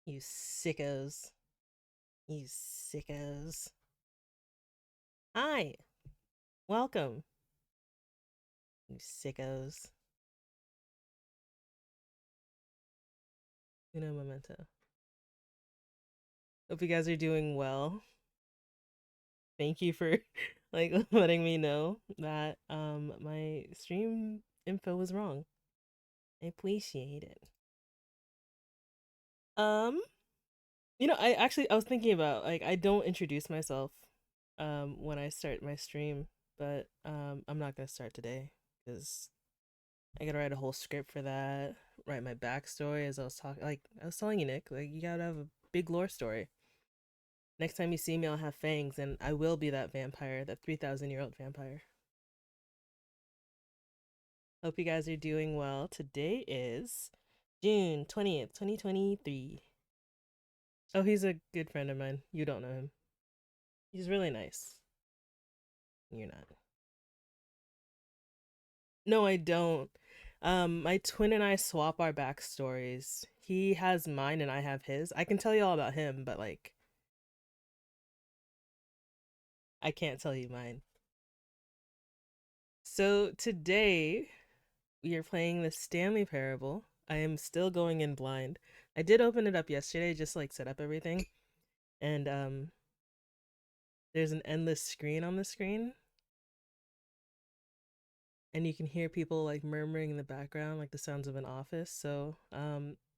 You sickos. You sickos. Hi. Welcome. You sickos. Uno momento. Hope you guys are doing well. Thank you for like letting me know that my stream info was wrong. I appreciate it. Um, I was thinking about like I don't introduce myself when I start my stream, but I'm not gonna start today because I gotta write a whole script for that, write my backstory as I was telling you, Nick, like you gotta have a big lore story. Next time you see me, I'll have fangs, and I will be that vampire, that 3,000-year-old vampire. Hope you guys are doing well. Today is June 20th, 2023. Oh, he's a good friend of mine. You don't know him. He's really nice. You're not. No, I don't. My twin and I swap our backstories. He has mine and I have his. I can tell you all about him, but like I can't tell you mine. So today we are playing the Stanley Parable. I am still going in blind. I did open it up yesterday, just like set up everything, and there's an endless screen on the screen, and you can hear people like murmuring in the background, like the sounds of an office. So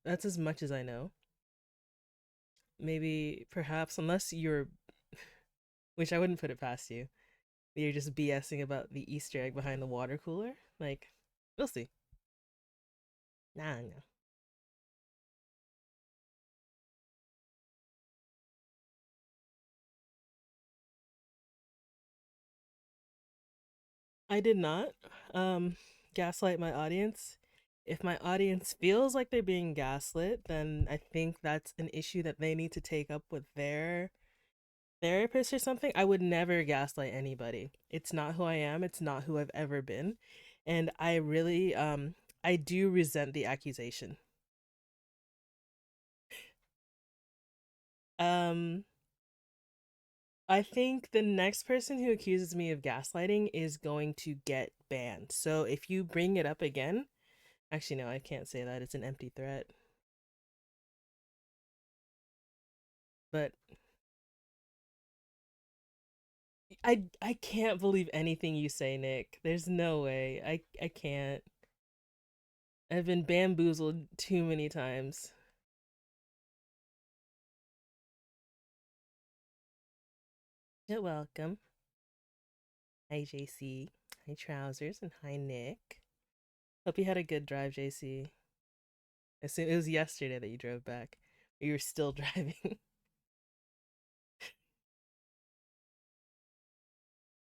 that's as much as I know. Maybe, perhaps, unless you're, which I wouldn't put it past you, you're just BSing about the Easter egg behind the water cooler. Like, we'll see. Nah, no. I did not gaslight my audience. If my audience feels like they're being gaslit, then I think that's an issue that they need to take up with their therapist or something. I would never gaslight anybody. It's not who I am, it's not who I've ever been. And I really I do resent the accusation. Um I think the next person who accuses me of gaslighting is going to get banned. So if you bring it up again, actually, no, I can't say that. It's an empty threat. But I can't believe anything you say, Nick. There's no way. I can't. I've been bamboozled too many times. You're welcome. Hi, JC. Hi, Trousers, and hi, Nick. Hope you had a good drive, JC. I assume it was yesterday that you drove back. Or you were still driving.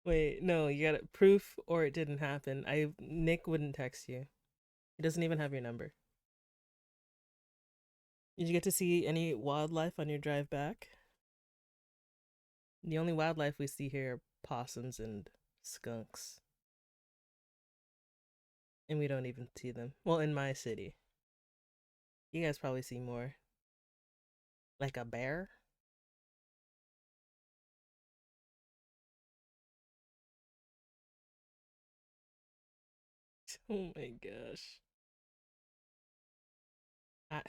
Wait, no, you got it. Proof or it didn't happen. Nick wouldn't text you. He doesn't even have your number. Did you get to see any wildlife on your drive back? The only wildlife we see here are possums and skunks. And we don't even see them. Well, in my city. You guys probably see more. Like a bear? Oh my gosh. I,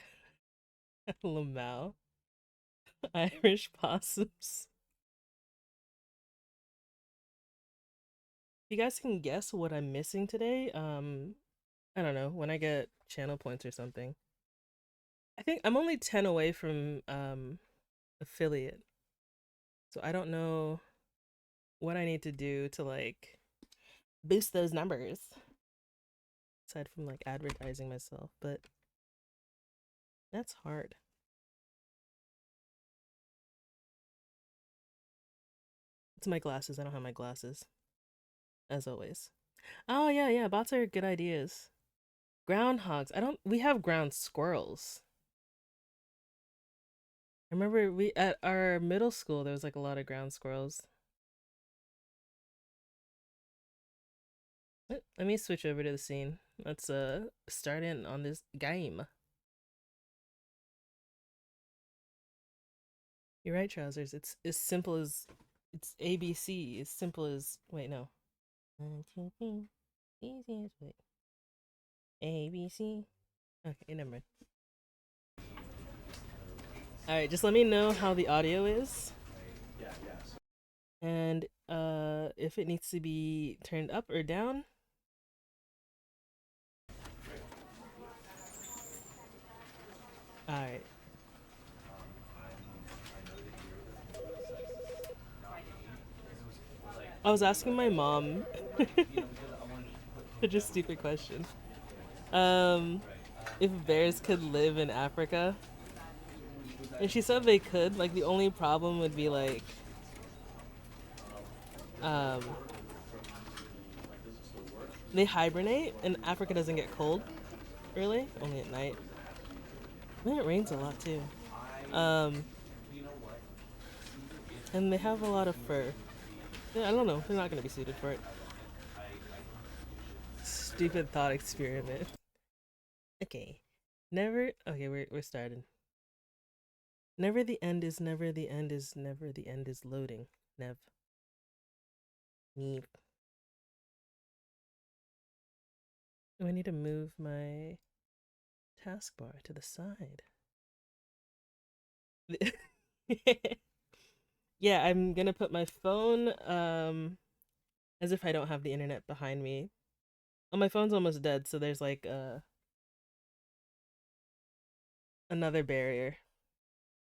Lamau. Irish possums. You guys can guess what I'm missing today. I don't know, when I get channel points or something. I think I'm only 10 away from affiliate. So I don't know what I need to do to like boost those numbers. Aside from like advertising myself, but that's hard. It's my glasses. I don't have my glasses. As always. Oh yeah, yeah, bots are good ideas. Groundhogs. We have ground squirrels. I remember we at our middle school there was like a lot of ground squirrels. Let me switch over to the scene. Let's start in on this game. You're right, Trousers. It's as simple as it's ABC. As simple as wait, no. Easiest way. ABC. Okay, never mind. Alright, just let me know how the audio is. And if it needs to be turned up or down. Alright. I was asking my mom such a stupid question. If bears could live in Africa. And she said they could. Like the only problem would be like um they hibernate and Africa doesn't get cold really, only at night. Then it rains a lot too. Um and they have a lot of fur. Yeah, I don't know. They're not gonna be suited for it. Stupid thought experiment. Okay. Never okay, we're started. Never the end is never the end is never the end is loading. Nev. Nev. Oh, I need to move my taskbar to the side. Yeah, I'm gonna put my phone as if I don't have the internet behind me. Oh, my phone's almost dead, so there's like another barrier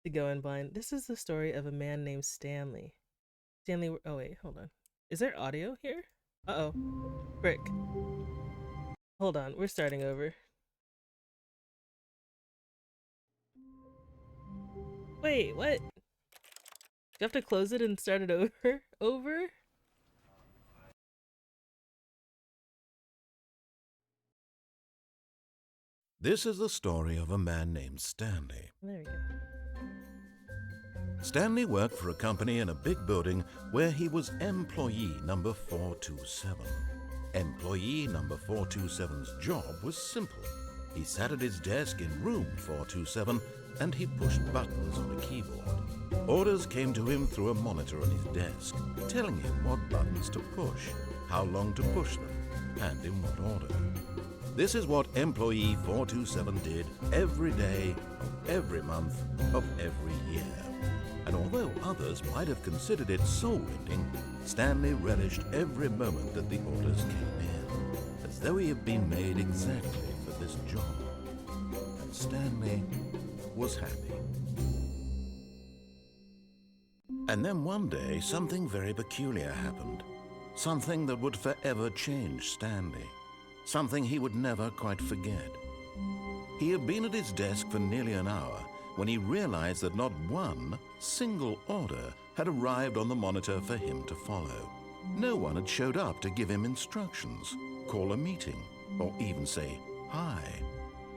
to go in blind. This is the story of a man named Stanley. Stanley, oh wait, hold on. Is there audio here? Uh-oh. Frick. Hold on, we're starting over. Wait, what? You have to close it and start it over? Over? This is the story of a man named Stanley. There we go. Stanley worked for a company in a big building where he was employee number 427. Employee number 427's job was simple. He sat at his desk in room 427 and he pushed buttons on a keyboard. Orders came to him through a monitor on his desk, telling him what buttons to push, how long to push them, and in what order. This is what employee 427 did every day of every month of every year. And although others might have considered it soul-rending, Stanley relished every moment that the orders came in, as though he had been made exactly for this job. And Stanley was happy. And then one day, something very peculiar happened. Something that would forever change Stanley. Something he would never quite forget. He had been at his desk for nearly an hour when he realized that not one single order had arrived on the monitor for him to follow. No one had showed up to give him instructions, call a meeting, or even say hi.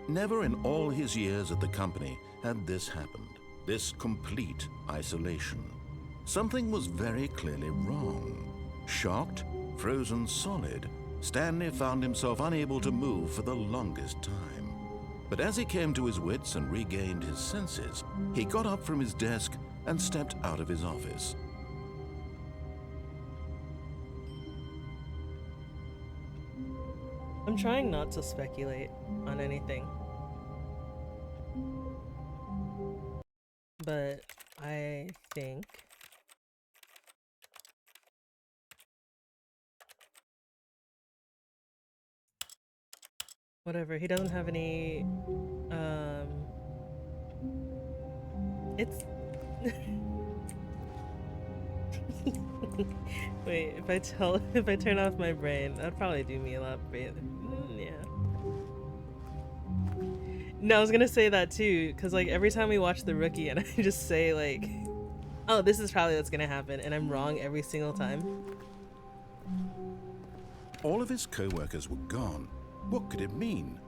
Never in all his years at the company had this happened, this complete isolation. Something was very clearly wrong. Shocked, frozen solid, Stanley found himself unable to move for the longest time. But as he came to his wits and regained his senses, he got up from his desk and stepped out of his office. I'm trying not to speculate on anything, but I think whatever, he doesn't have any it's wait, if I turn off my brain, that'd probably do me a lot better. Yeah. No, I was gonna say that too, because like every time we watch The Rookie and I just say like, oh, this is probably what's gonna happen, and I'm wrong every single time. All of his co-workers were gone. What could it mean?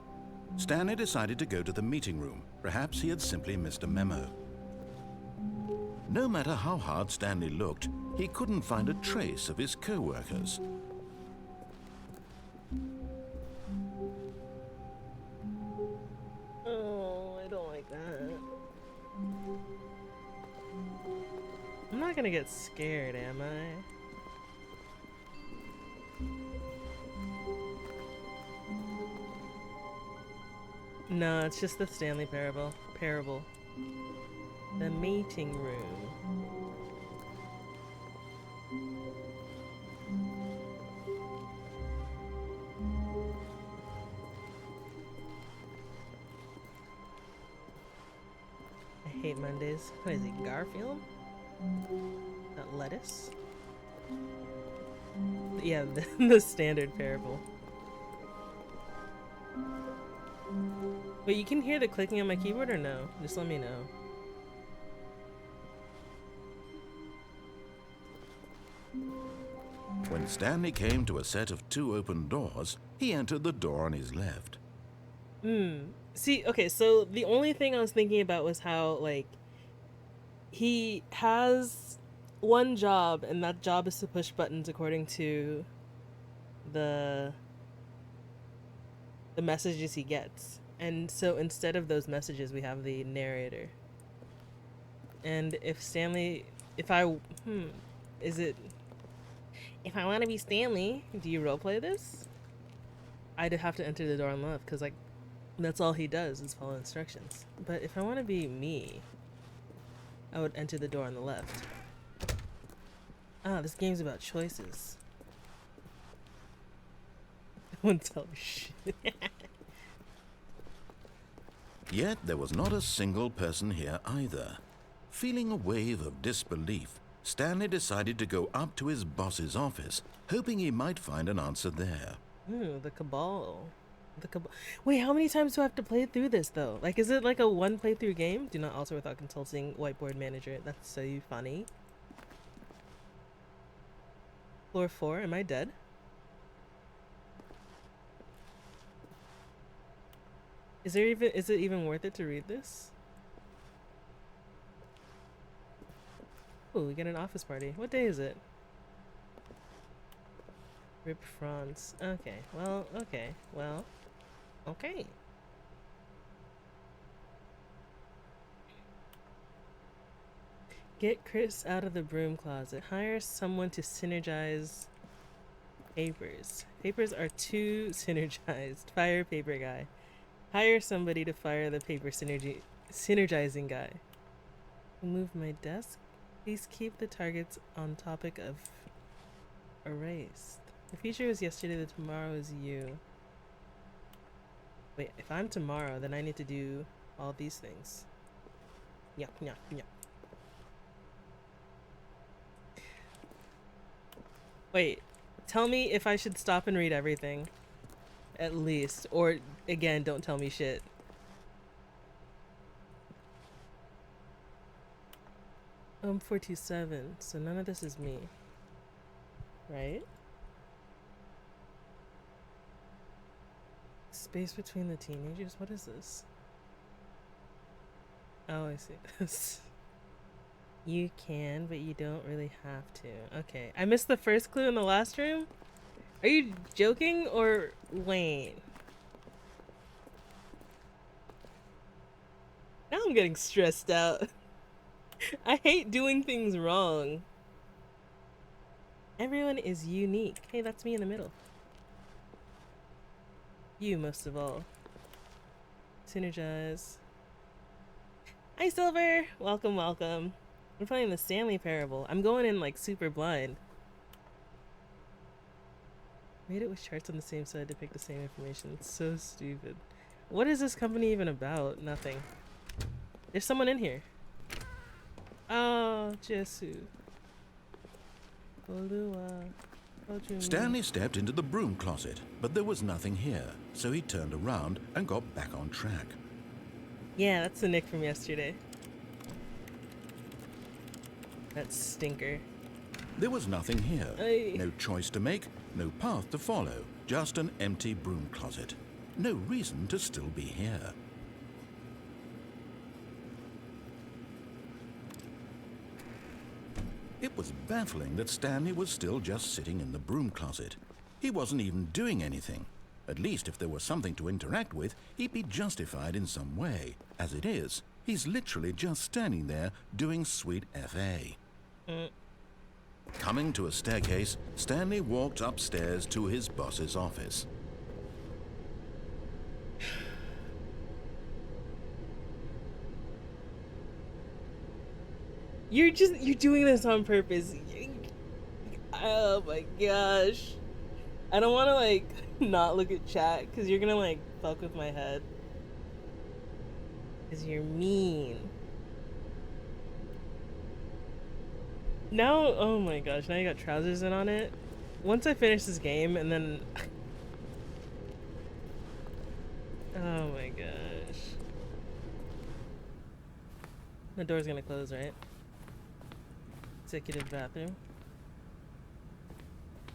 Stanley decided to go to the meeting room. Perhaps he had simply missed a memo. No matter how hard Stanley looked, he couldn't find a trace of his co-workers. Oh, I don't like that. I'm not gonna get scared, am I? No, it's just the Stanley Parable. The meeting room. I hate Mondays. What is he, Garfield? That lettuce? Yeah, the standard Parable. Wait, you can hear the clicking on my keyboard or no? Just let me know. When Stanley came to a set of 2 open doors, he entered the door on his left. See, okay, so the only thing I was thinking about was how, like, he has one job, and that job is to push buttons according to the messages he gets. And so instead of those messages, we have the narrator. And if Stanley, if I want to be Stanley, do you roleplay this? I'd have to enter the door on the left, because, like, that's all he does is follow instructions. But if I want to be me, I would enter the door on the left. Ah, this game's about choices. I wouldn't tell you shit. Yet there was not a single person here either. Feeling a wave of disbelief, Stanley decided to go up to his boss's office, hoping he might find an answer there. Ooh, the Cabal. Wait, how many times do I have to play through this, though? Like, is it like a one playthrough game? Do not alter without consulting whiteboard manager. That's so funny. Floor 4, am I dead? Is it even worth it to read this? Ooh, we get an office party. What day is it? Rip France. Okay, well, okay. Get Chris out of the broom closet. Hire someone to synergize papers. Papers are too synergized. Fire paper guy. Hire somebody to fire the paper synergizing guy. Move my desk. Please keep the targets on topic of erased. The future was yesterday, the tomorrow is you. Wait, if I'm tomorrow, then I need to do all these things. Yuck, yuck, yuck. Wait, tell me if I should stop and read everything. At least. Or, again, don't tell me shit. I'm 427, so none of this is me. Right? Space between the teenagers? What is this? Oh, I see this. You can, but you don't really have to. Okay, I missed the first clue in the last room? Are you joking or Wayne? Now I'm getting stressed out. I hate doing things wrong. Everyone is unique. Hey, that's me in the middle. You most of all. Synergize. Hi, Silver! Welcome, welcome. We're playing the Stanley Parable. I'm going in like super blind. Made it with charts on the same side to pick the same information. It's so stupid. What is this company even about? Nothing. There's someone in here. Oh, Jesu. Stanley stepped into the broom closet, but there was nothing here, so he turned around and got back on track. Yeah, that's the Nick from yesterday. That stinker. There was nothing here. No choice to make, no path to follow, just an empty broom closet. No reason to still be here. It was baffling that Stanley was still just sitting in the broom closet. He wasn't even doing anything. At least if there was something to interact with, he'd be justified in some way. As it is, he's literally just standing there doing sweet FA. Coming to a staircase, Stanley walked upstairs to his boss's office. You're doing this on purpose. Oh my gosh. I don't want to like not look at chat because you're gonna like fuck with my head. Because you're mean. Now, oh my gosh, now you got trousers in on it. Once I finish this game and then... Oh my gosh. The door's gonna close, right? Executive bathroom.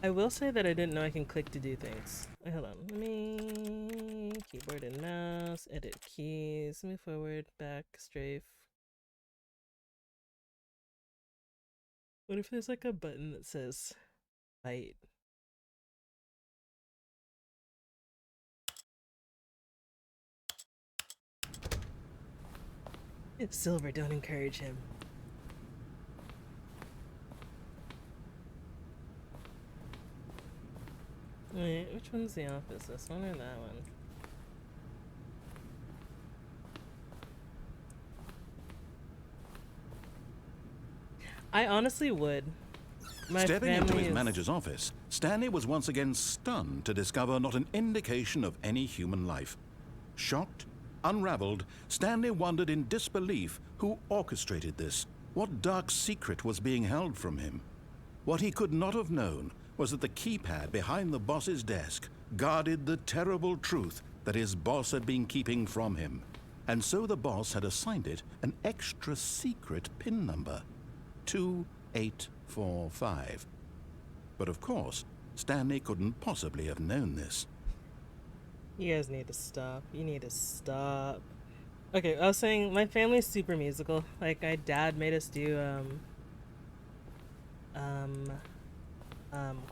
I will say that I didn't know I can click to do things. Wait, hold on. Let me... Keyboard and mouse, edit keys, move forward, back, strafe. What if there's like a button that says fight? It's Silver, don't encourage him. Wait, which one's the office? This one or that one? I honestly would. Stepping into his manager's office, Stanley was once again stunned to discover not an indication of any human life. Shocked, unraveled, Stanley wondered in disbelief who orchestrated this. What dark secret was being held from him? What he could not have known was that the keypad behind the boss's desk guarded the terrible truth that his boss had been keeping from him. And so the boss had assigned it an extra secret PIN number. 2845. But of course, Stanley couldn't possibly have known this. You guys need to stop. You need to stop. Okay, I was saying my family's super musical. Like, my dad made us do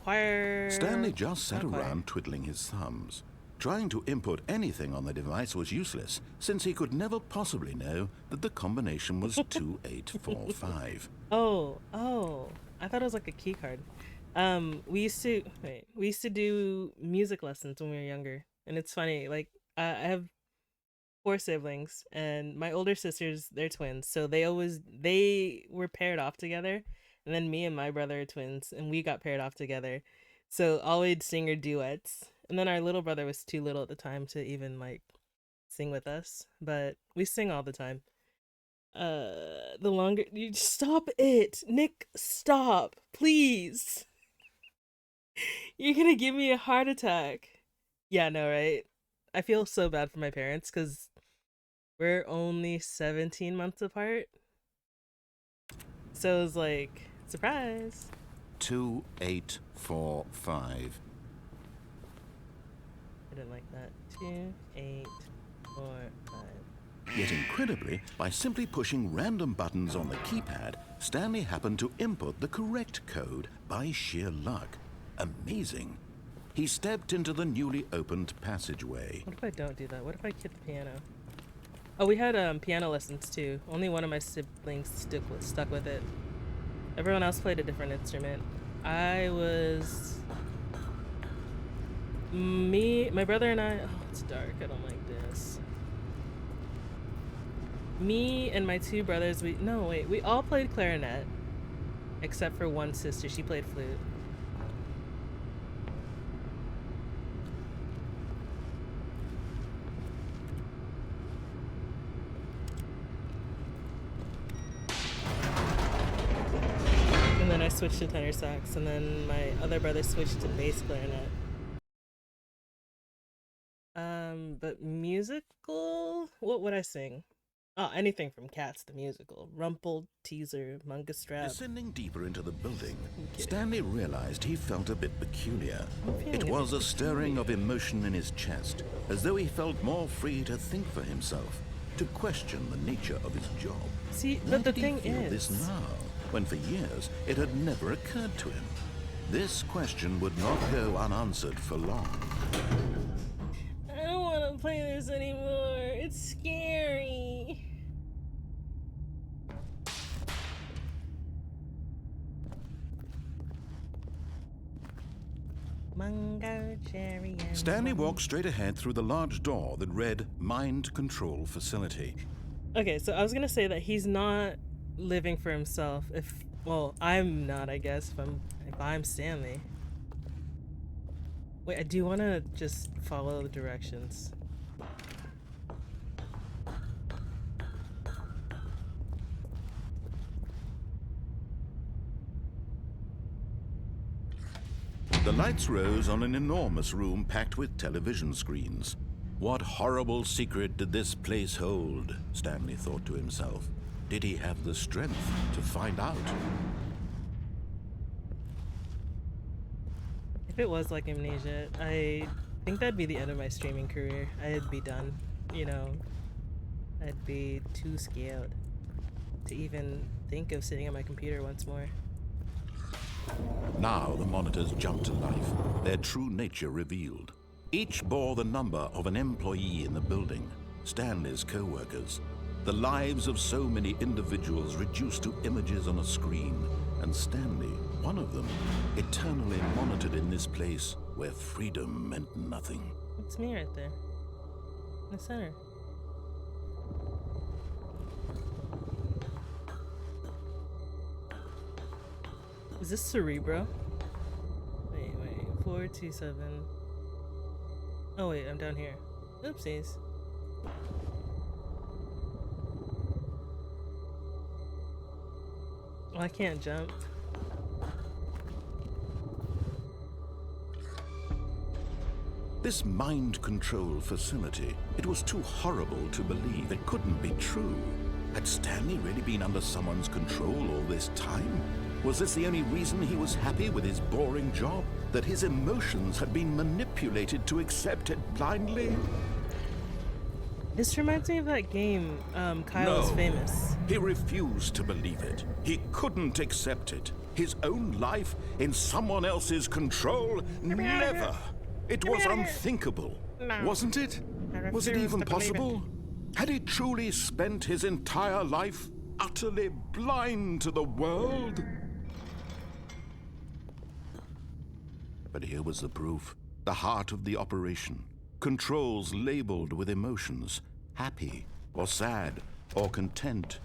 choir. Stanley just sat around twiddling his thumbs. Trying to input anything on the device was useless, since he could never possibly know that the combination was 2845. Oh, I thought it was like a key card. We used to do music lessons when we were younger, and it's funny. Like, I have four siblings, and my older sisters, they're twins, so they were paired off together, and then me and my brother are twins, and we got paired off together. So all we'd sing are duets, and then our little brother was too little at the time to even like sing with us, but we sing all the time. The longer you stop it, Nick, stop, please. You're gonna give me a heart attack. Yeah, no, right? I feel so bad for my parents because we're only 17 months apart. So it was like, surprise. 2845. I didn't like that. 2, 8, 4, 5. Yet incredibly, by simply pushing random buttons on the keypad, Stanley happened to input the correct code by sheer luck. Amazing. He stepped into the newly opened passageway. What if I don't do that? What if I hit the piano? Oh, we had piano lessons too. Only one of my siblings stuck with it. Everyone else played a different instrument. My brother and I. Oh, it's dark. I don't like this. Me and my two brothers. We all played clarinet, except for one sister. She played flute. And then I switched to tenor sax, and then my other brother switched to bass clarinet. But musical? What would I sing? Oh, anything from Cats the musical. Rumpled, Teaser, Mungastrap. Descending deeper into the building, Stanley realized he felt a bit peculiar. It was a stirring of emotion in his chest, as though he felt more free to think for himself, to question the nature of his job. See, Why but the did thing he feel is, this now, when for years it had never occurred to him? This question would not go unanswered for long. I don't want to play this anymore. It's scary. Mango, cherry, and Stanley walked straight ahead through the large door that read Mind Control Facility. Okay, so I was gonna say that he's not living for himself. I'm not, I guess, if I'm Stanley. Wait, I do want to just follow the directions. The lights rose on an enormous room packed with television screens. What horrible secret did this place hold? Stanley thought to himself. Did he have the strength to find out? If it was like Amnesia, I think that'd be the end of my streaming career. I'd be done. You know, I'd be too scared to even think of sitting at my computer once more. Now the monitors jumped to life, their true nature revealed. Each bore the number of an employee in the building, Stanley's co-workers. The lives of so many individuals reduced to images on a screen, and Stanley, one of them, eternally monitored in this place where freedom meant nothing. It's me right there, in the center. Is this Cerebro? Wait, 427. Oh wait, I'm down here. Oopsies. Oh, I can't jump. This mind control facility, it was too horrible to believe. It couldn't be true. Had Stanley really been under someone's control all this time? Was this the only reason he was happy with his boring job? That his emotions had been manipulated to accept it blindly? This reminds me of that game, Kyle is Famous. He refused to believe it. He couldn't accept it. His own life in someone else's control? Never! It was unthinkable. No. Wasn't it? I Was it refuse even to believe it. possible? Had he truly spent his entire life utterly blind to the world? But here was the proof. The heart of the operation. Controls labeled with emotions. Happy, or sad, or content.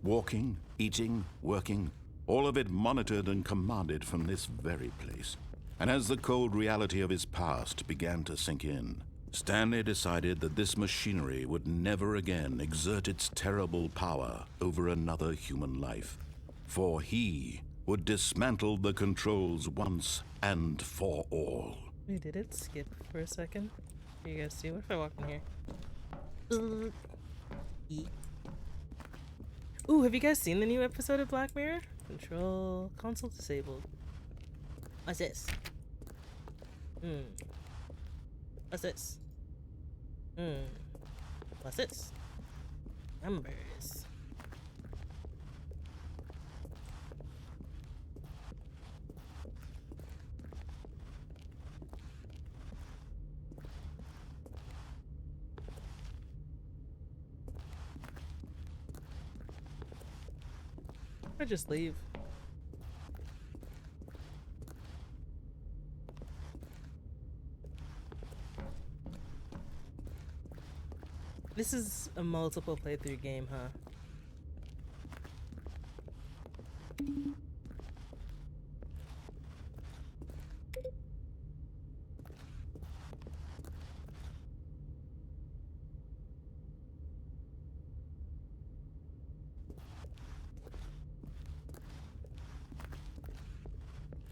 Walking, eating, working. All of it monitored and commanded from this very place. And as the cold reality of his past began to sink in, Stanley decided that this machinery would never again exert its terrible power over another human life. For he would dismantle the controls once and for all. Wait, did it skip for a second? You guys see? What if I walk in here? Ooh, have you guys seen the new episode of Black Mirror? Control console disabled. What's this? What's this? What's this? Numbers. Or just leave. This is a multiple playthrough game, huh?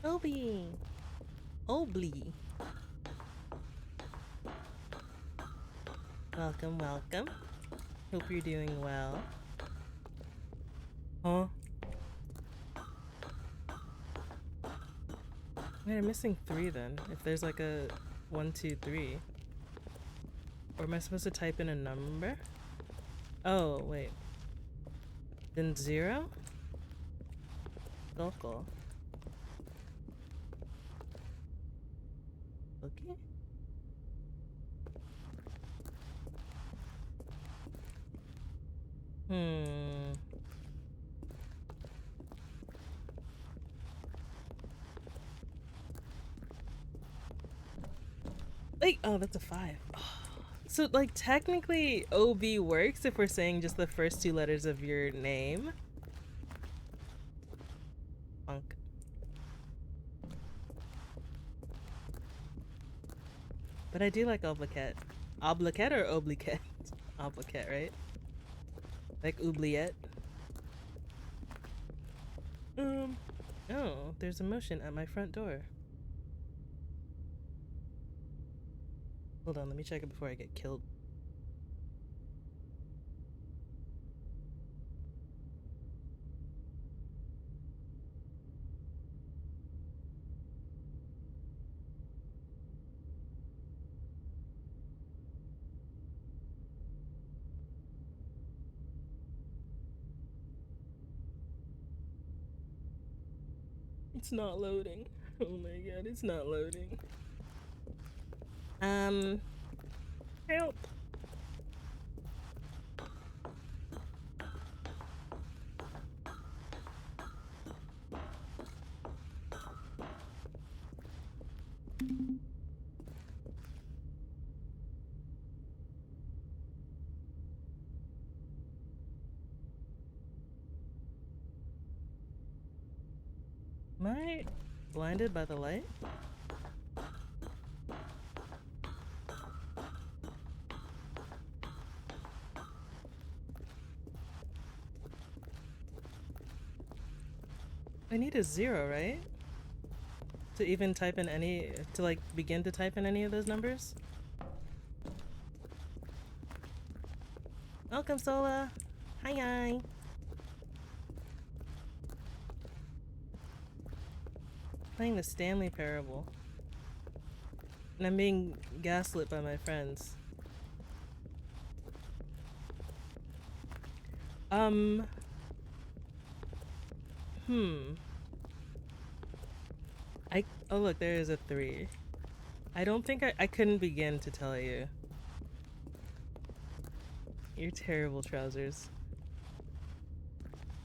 Obi! Obli! Welcome, welcome. Hope you're doing well. Huh? Wait, I'm missing 3 then. If there's like a 1, 2, 3. Or am I supposed to type in a number? Oh, wait. Then 0? Local. Okay. Like, oh, that's a 5. So, like, technically, OB works if we're saying just the first 2 letters of your name. Funk. But I do like obliquette. Obliquette or obliquette? Obliquette, right? Like oubliette. Oh, there's a motion at my front door. Hold on, let me check it before I get killed. It's not loading. Oh my god, it's not loading. Help. Am I blinded by the light? I need a 0, right? To even type in any, to like begin to type in any of those numbers? Welcome, Sola. Hi, hi. Playing the Stanley Parable. And I'm being gaslit by my friends. Oh look, there is a 3. I don't think I couldn't begin to tell you. You're terrible, Trousers.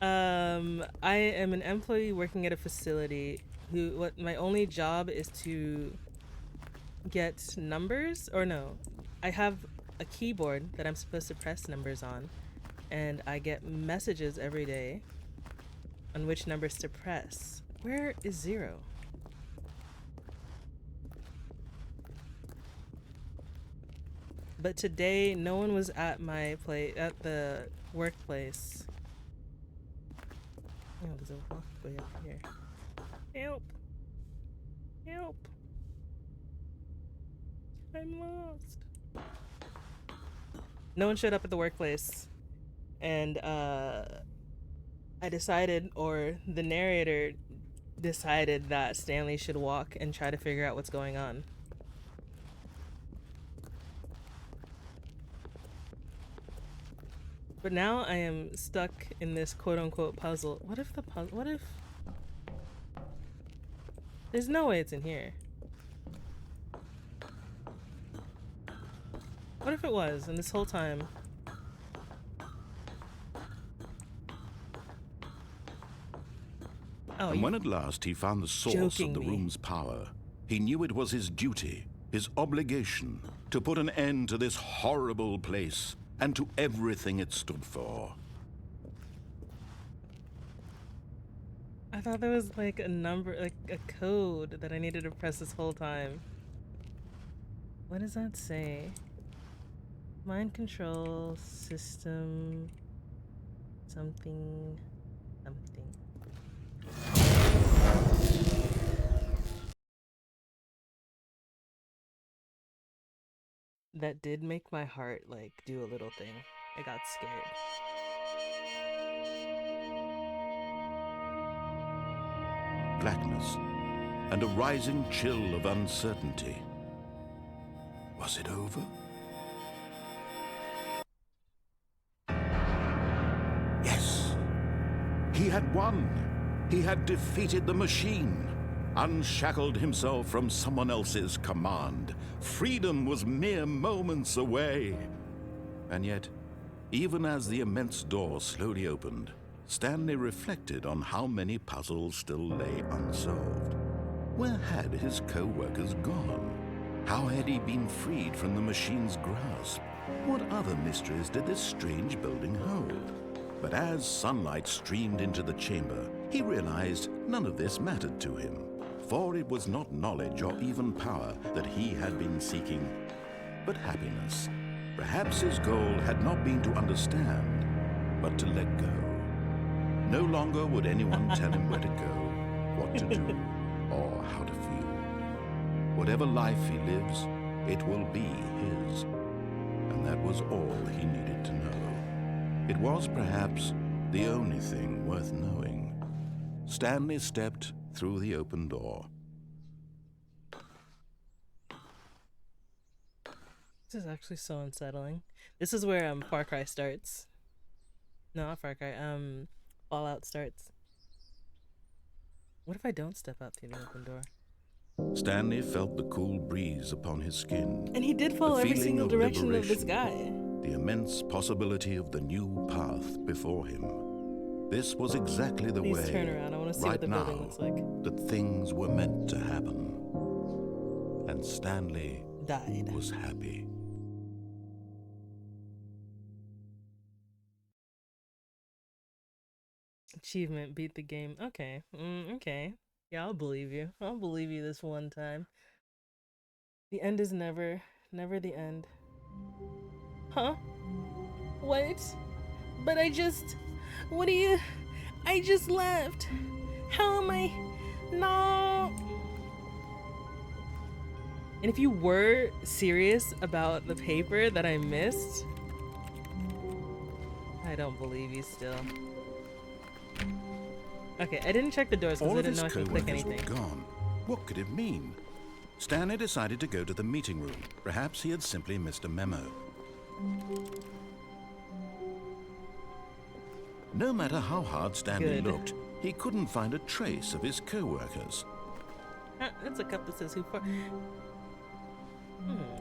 I am an employee working at a facility what my only job is to get numbers, or no, I have a keyboard that I'm supposed to press numbers on, and I get messages every day on which numbers to press. Where is 0? But today, no one was at at the workplace. Oh, there's a walkway up here. Help! Help! I'm lost. No one showed up at the workplace, and I decided, or the narrator decided, that Stanley should walk and try to figure out what's going on. But now I am stuck in this quote-unquote puzzle. What if there's no way it's in here. What if it was, and this whole time And when at last he found the source of the room's power, he knew it was his duty, his obligation, to put an end to this horrible place and to everything it stood for. I thought there was like a number, like a code that I needed to press this whole time. What does that say? Mind control system something. That did make my heart like do a little thing. I got scared. Blackness and a rising chill of uncertainty. Was it over? Yes! He had won! He had defeated the machine, unshackled himself from someone else's command. Freedom was mere moments away. And yet, even as the immense door slowly opened, Stanley reflected on how many puzzles still lay unsolved. Where had his co-workers gone? How had he been freed from the machine's grasp? What other mysteries did this strange building hold? But as sunlight streamed into the chamber, he realized none of this mattered to him, for it was not knowledge or even power that he had been seeking, but happiness. Perhaps his goal had not been to understand, but to let go. No longer would anyone tell him where to go, what to do, or how to feel. Whatever life he lives, it will be his. And that was all he needed to know. It was perhaps the only thing worth knowing. Stanley stepped through the open door. This is actually so unsettling. This is where Far Cry starts. No, not Far Cry. Fallout starts. What if I don't step out through the open door? Stanley felt the cool breeze upon his skin. And he did follow every single direction of this guy. The immense possibility of the new path before him. This was exactly the way, turn around. I want to see right what the now, building looks like. That things were meant to happen. And Stanley died. Was happy. Achievement, beat the game. Okay. Okay. Yeah, I'll believe you. I'll believe you this one time. The end is never the end. Huh? What? But I just left. How am I? No. And if you were serious about the paper that I missed, I don't believe you still. Okay, I didn't check the doors because I didn't know I could click anything. Were gone. What could it mean? Stanley decided to go to the meeting room. Perhaps he had simply missed a memo. No matter how hard Stanley looked, he couldn't find a trace of his co-workers. That's a cup that says who for. Hmm.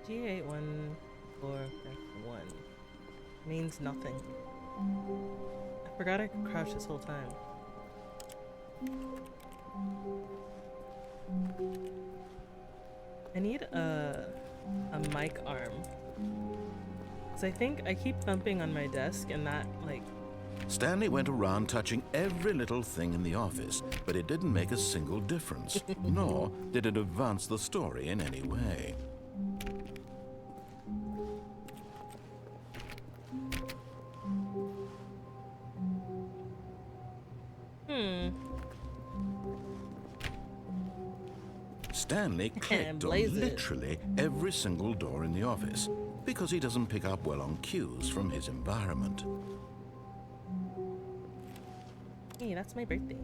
G8141 means nothing. I forgot I could crouch this whole time. I need a mic arm. Cause I think I keep thumping on my desk and that like Stanley went around touching every little thing in the office, but it didn't make a single difference, nor did it advance the story in any way. Stanley clicked on literally every single door in the office because he doesn't pick up well on cues from his environment. Hey, that's my birthday.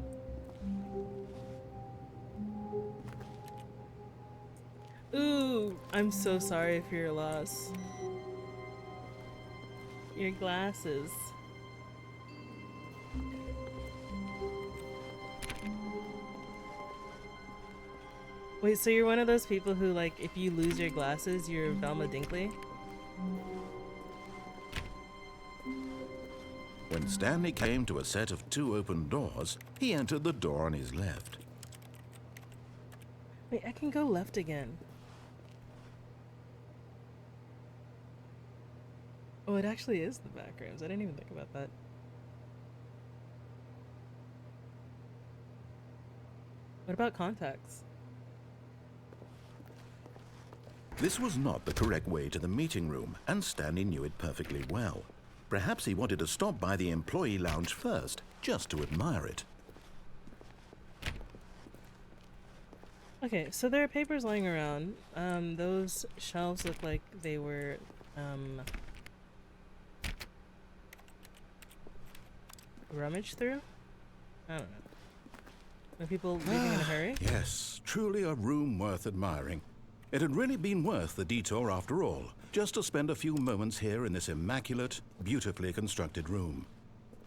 Ooh, I'm so sorry for your loss. Your glasses. Wait, so you're one of those people who, like, if you lose your glasses, you're Velma Dinkley? When Stanley came to a set of 2 open doors, he entered the door on his left. Wait, I can go left again. Oh, it actually is the back rooms. I didn't even think about that. What about contacts? This was not the correct way to the meeting room, and Stanley knew it perfectly well. Perhaps he wanted to stop by the employee lounge first, just to admire it. Okay, so there are papers lying around. Those shelves look like they were, rummaged through? I don't know. Are people leaving in a hurry? Yes, truly a room worth admiring. It had really been worth the detour after all, just to spend a few moments here in this immaculate, beautifully constructed room.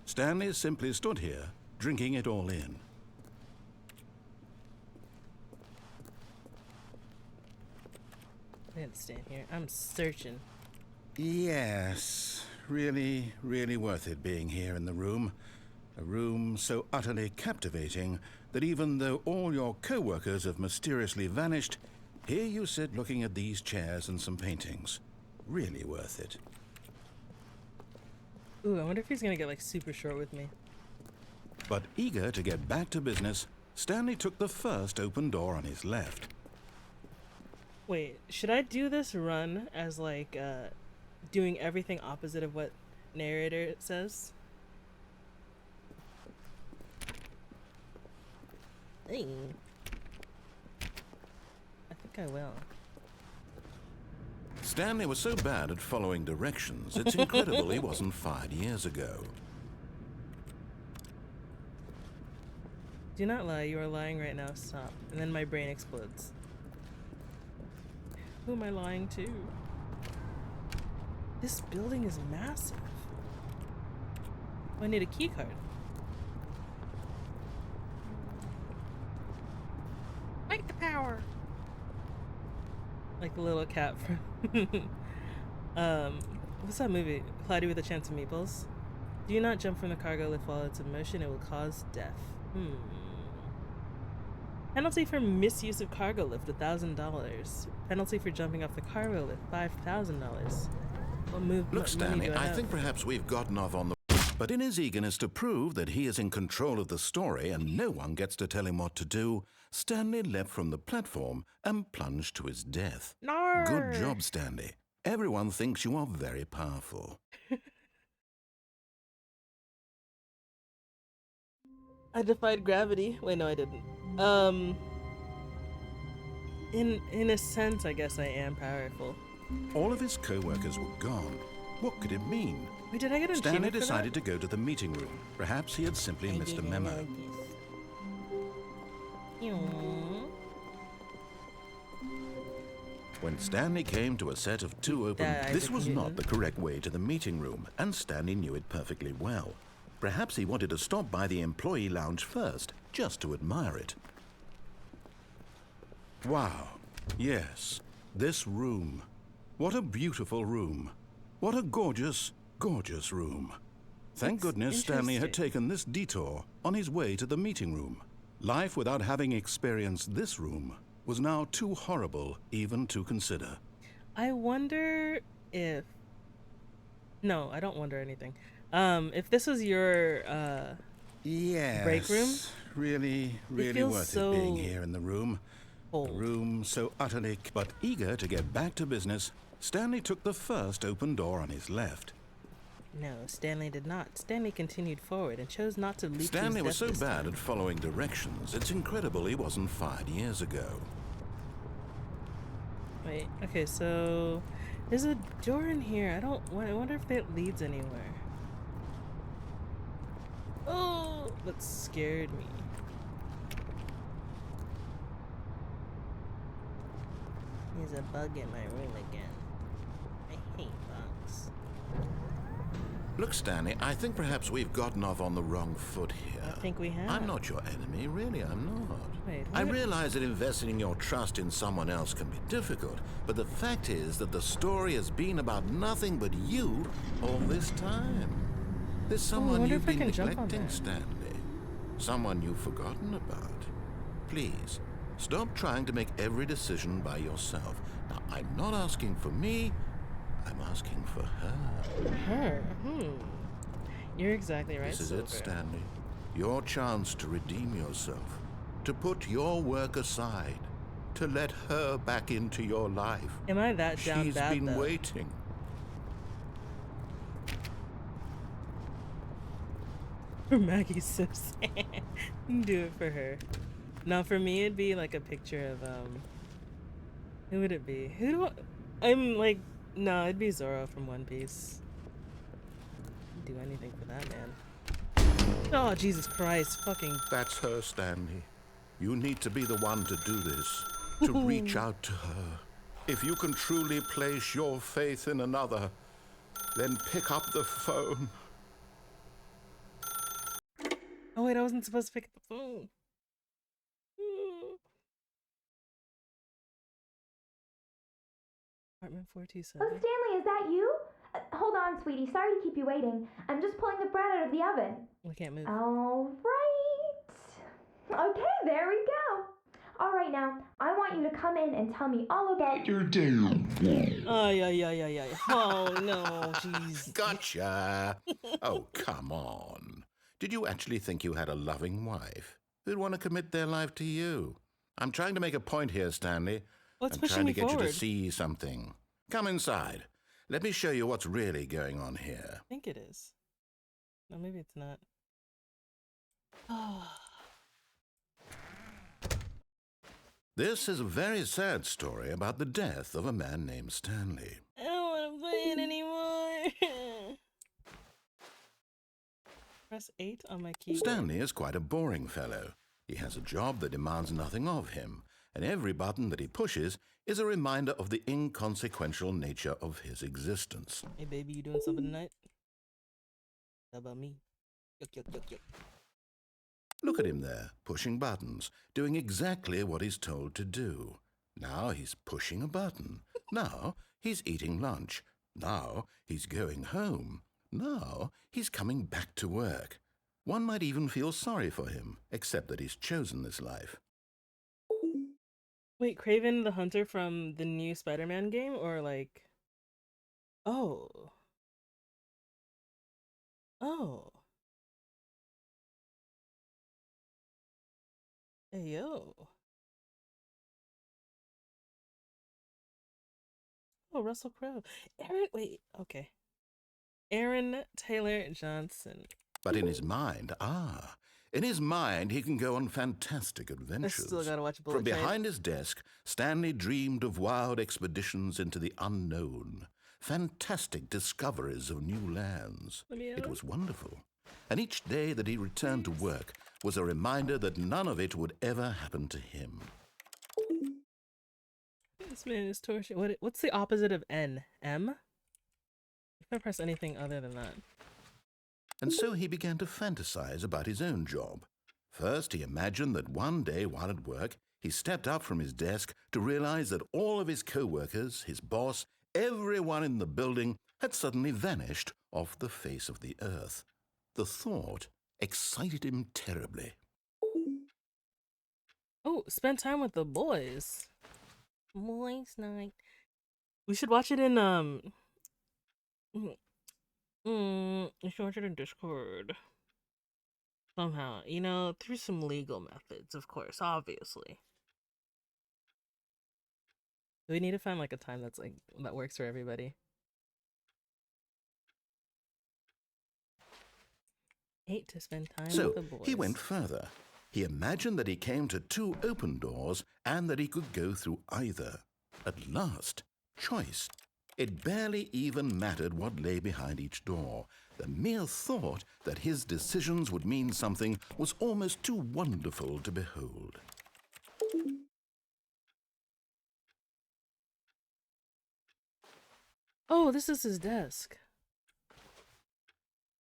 Stanley simply stood here, drinking it all in. I didn't stand here. I'm searching. Yes, really, really worth it being here in the room. A room so utterly captivating that even though all your co-workers have mysteriously vanished, here you sit looking at these chairs and some paintings. Really worth it. Ooh, I wonder if he's gonna get like super short with me. But eager to get back to business, Stanley took the first open door on his left. Wait, should I do this run as like doing everything opposite of what narrator says? Hey. I think I will. Stanley was so bad at following directions, it's incredible he wasn't fired years ago. Do not lie, you are lying right now, stop. And then my brain explodes. Who am I lying to? This building is massive. Oh, I need a key card. Fight the power! Like the little cat from what's that movie? Cloudy with a Chance of Meatballs. Do not jump from the cargo lift while it's in motion, it will cause death. Penalty for misuse of cargo lift, $1,000. Penalty for jumping off the cargo lift, $5,000. Look, Stanley, I think perhaps we've gotten off on the... But in his eagerness to prove that he is in control of the story and no one gets to tell him what to do, Stanley leapt from the platform and plunged to his death. No. Good job, Stanley. Everyone thinks you are very powerful. I defied gravity. Wait, no, I didn't. In a sense, I guess I am powerful. All of his co-workers were gone. What could it mean? Wait, did I get an Stanley achievement for decided that? to go to the meeting room. Perhaps he had simply missed a memo. When Stanley came to a set of 2 open... This was not the correct way to the meeting room, and Stanley knew it perfectly well. Perhaps he wanted to stop by the employee lounge first, just to admire it. Wow. Yes, this room. What a beautiful room. What a gorgeous, gorgeous room. Thank It's goodness Stanley had interesting. taken this detour on his way to the meeting room. Life without having experienced this room was now too horrible even to consider. I wonder if no, I don't wonder anything. If this was your break room, Yes, really, it really feels worth it being so here in the room. A cold. room so utterly... But eager to get back to business, Stanley took the first open door on his left. No, Stanley did not. Stanley continued forward and chose not to leap to his Stanley was death so this bad time. at following directions, it's incredible he wasn't fired years ago. Wait, okay, so there's a door in here. I wonder if that leads anywhere. Oh, that scared me. There's a bug in my room again. I hate bugs. Look, Stanley, I think perhaps we've gotten off on the wrong foot here. I think we have. I'm not your enemy, really, I'm not. Wait, I what? realize that investing your trust in someone else can be difficult, but the fact is that the story has been about nothing but you all this time. There's someone wonder you've if I been can jump on neglecting, that. Stanley. Someone you've forgotten about. Please, stop trying to make every decision by yourself. Now, I'm not asking for me, I'm asking for her. Her? You're exactly right, This is Silver. it, Stanley. Your chance to redeem yourself, to put your work aside, to let her back into your life. Am I that down She's bad, been though? waiting. For Maggie's so sad. Do it for her. Now, for me, it'd be like a picture of, who would it be? I'm like, no, it'd be Zoro from One Piece. I'd do anything for that man. Oh, Jesus Christ, fucking. That's her, Stanley. You need to be the one to do this, to reach out to her. If you can truly place your faith in another, then pick up the phone. Oh, wait, I wasn't supposed to pick up the phone. Apartment Oh, 427. Stanley, is that you? Hold on, sweetie. Sorry to keep you waiting. I'm just pulling the bread out of the oven. I can't move. All right. Okay, there we go. All right, now, I want you to come in and tell me all about your day. Oh, yeah. Oh, no, jeez. Gotcha. Oh, come on. Did you actually think you had a loving wife who'd want to commit their life to you? I'm trying to make a point here, Stanley. What's I'm pushing trying me to get you forward? to see something. Come inside. Let me show you what's really going on here. I think it is. No, maybe it's not. Oh. This is a very sad story about the death of a man named Stanley. I don't want to play it anymore. Press 8 on my keyboard. Stanley is quite a boring fellow. He has a job that demands nothing of him, and every button that he pushes is a reminder of the inconsequential nature of his existence. Hey, baby, you doing something tonight? How about me? Yuck. Look at him there, pushing buttons, doing exactly what he's told to do. Now he's pushing a button. Now he's eating lunch. Now he's going home. Now he's coming back to work. One might even feel sorry for him, except that he's chosen this life. Wait, Craven the Hunter from the new Spider-Man game? Or like... Oh. Hey, yo. Oh, Russell Crowe. Okay. Aaron Taylor Johnson. But in his mind, he can go on fantastic I adventures. still gotta watch Bullet From Train. behind his desk, Stanley dreamed of wild expeditions into the unknown, fantastic discoveries of new lands. Let me It out. was wonderful. And each day that he returned to work was a reminder that none of it would ever happen to him. This man is torture. What's the opposite of N? M? If I press anything other than that. And so he began to fantasize about his own job. First, he imagined that one day while at work, he stepped up from his desk to realize that all of his co-workers, his boss, everyone in the building had suddenly vanished off the face of the earth. The thought excited him terribly. Oh, spend time with the boys. Boys night. We should watch it in we should watch it in Discord. Somehow, through some legal methods, of course, obviously. We need to find like a time that works for everybody. 8 to spend time with So the boys. he went further. He imagined that he came to 2 open doors and that he could go through either. At last, choice. It barely even mattered what lay behind each door. The mere thought that his decisions would mean something was almost too wonderful to behold. Oh, this is his desk.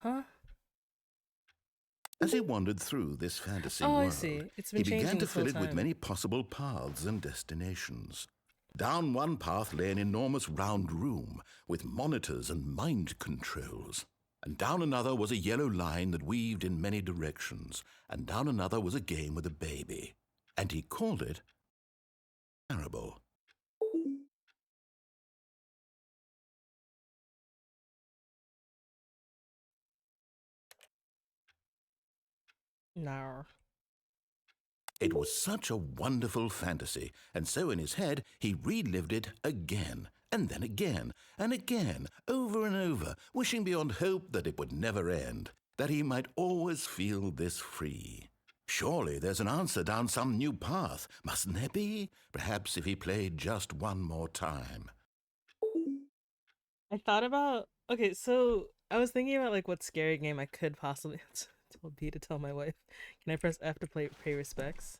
Huh? As he wandered through this fantasy Oh, world, I see. It's he been began changing to this whole fill it with time. many possible paths and destinations. Down one path lay an enormous round room with monitors and mind controls. And down another was a yellow line that weaved in many directions. And down another was a game with a baby. And he called it Parable. No. It was such a wonderful fantasy, and so in his head he relived it again, and then again, and again, over and over, wishing beyond hope that it would never end, that he might always feel this free. Surely there's an answer down some new path, mustn't there be? Perhaps if he played just one more time. I thought about okay, so I was thinking about like what scary game I could possibly told B to tell my wife. Can I press F to pay respects?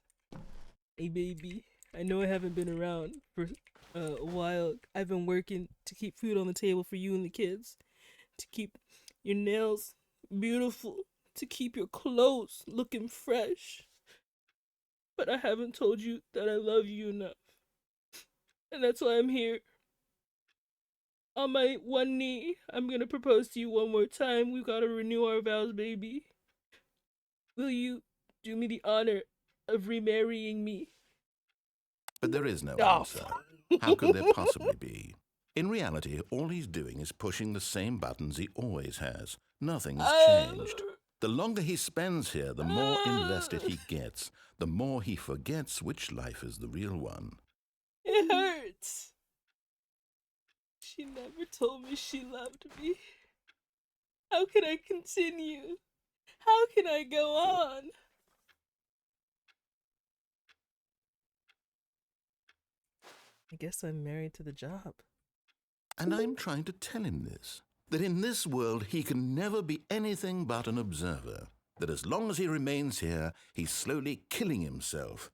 Hey baby, I know I haven't been around for a while. I've been working to keep food on the table for you and the kids, to keep your nails beautiful, to keep your clothes looking fresh. But I haven't told you that I love you enough. And that's why I'm here. On my one knee, I'm gonna propose to you one more time. We've gotta renew our vows, baby. Will you do me the honor of remarrying me? But there is no Oh. answer. How could there possibly be? In reality, all he's doing is pushing the same buttons he always has. Nothing has changed. The longer he spends here, the more invested he gets, the more he forgets which life is the real one. It hurts. She never told me she loved me. How can I continue? How can I go on? I guess I'm married to the job. And I'm trying to tell him this, that in this world he can never be anything but an observer, that as long as he remains here, he's slowly killing himself.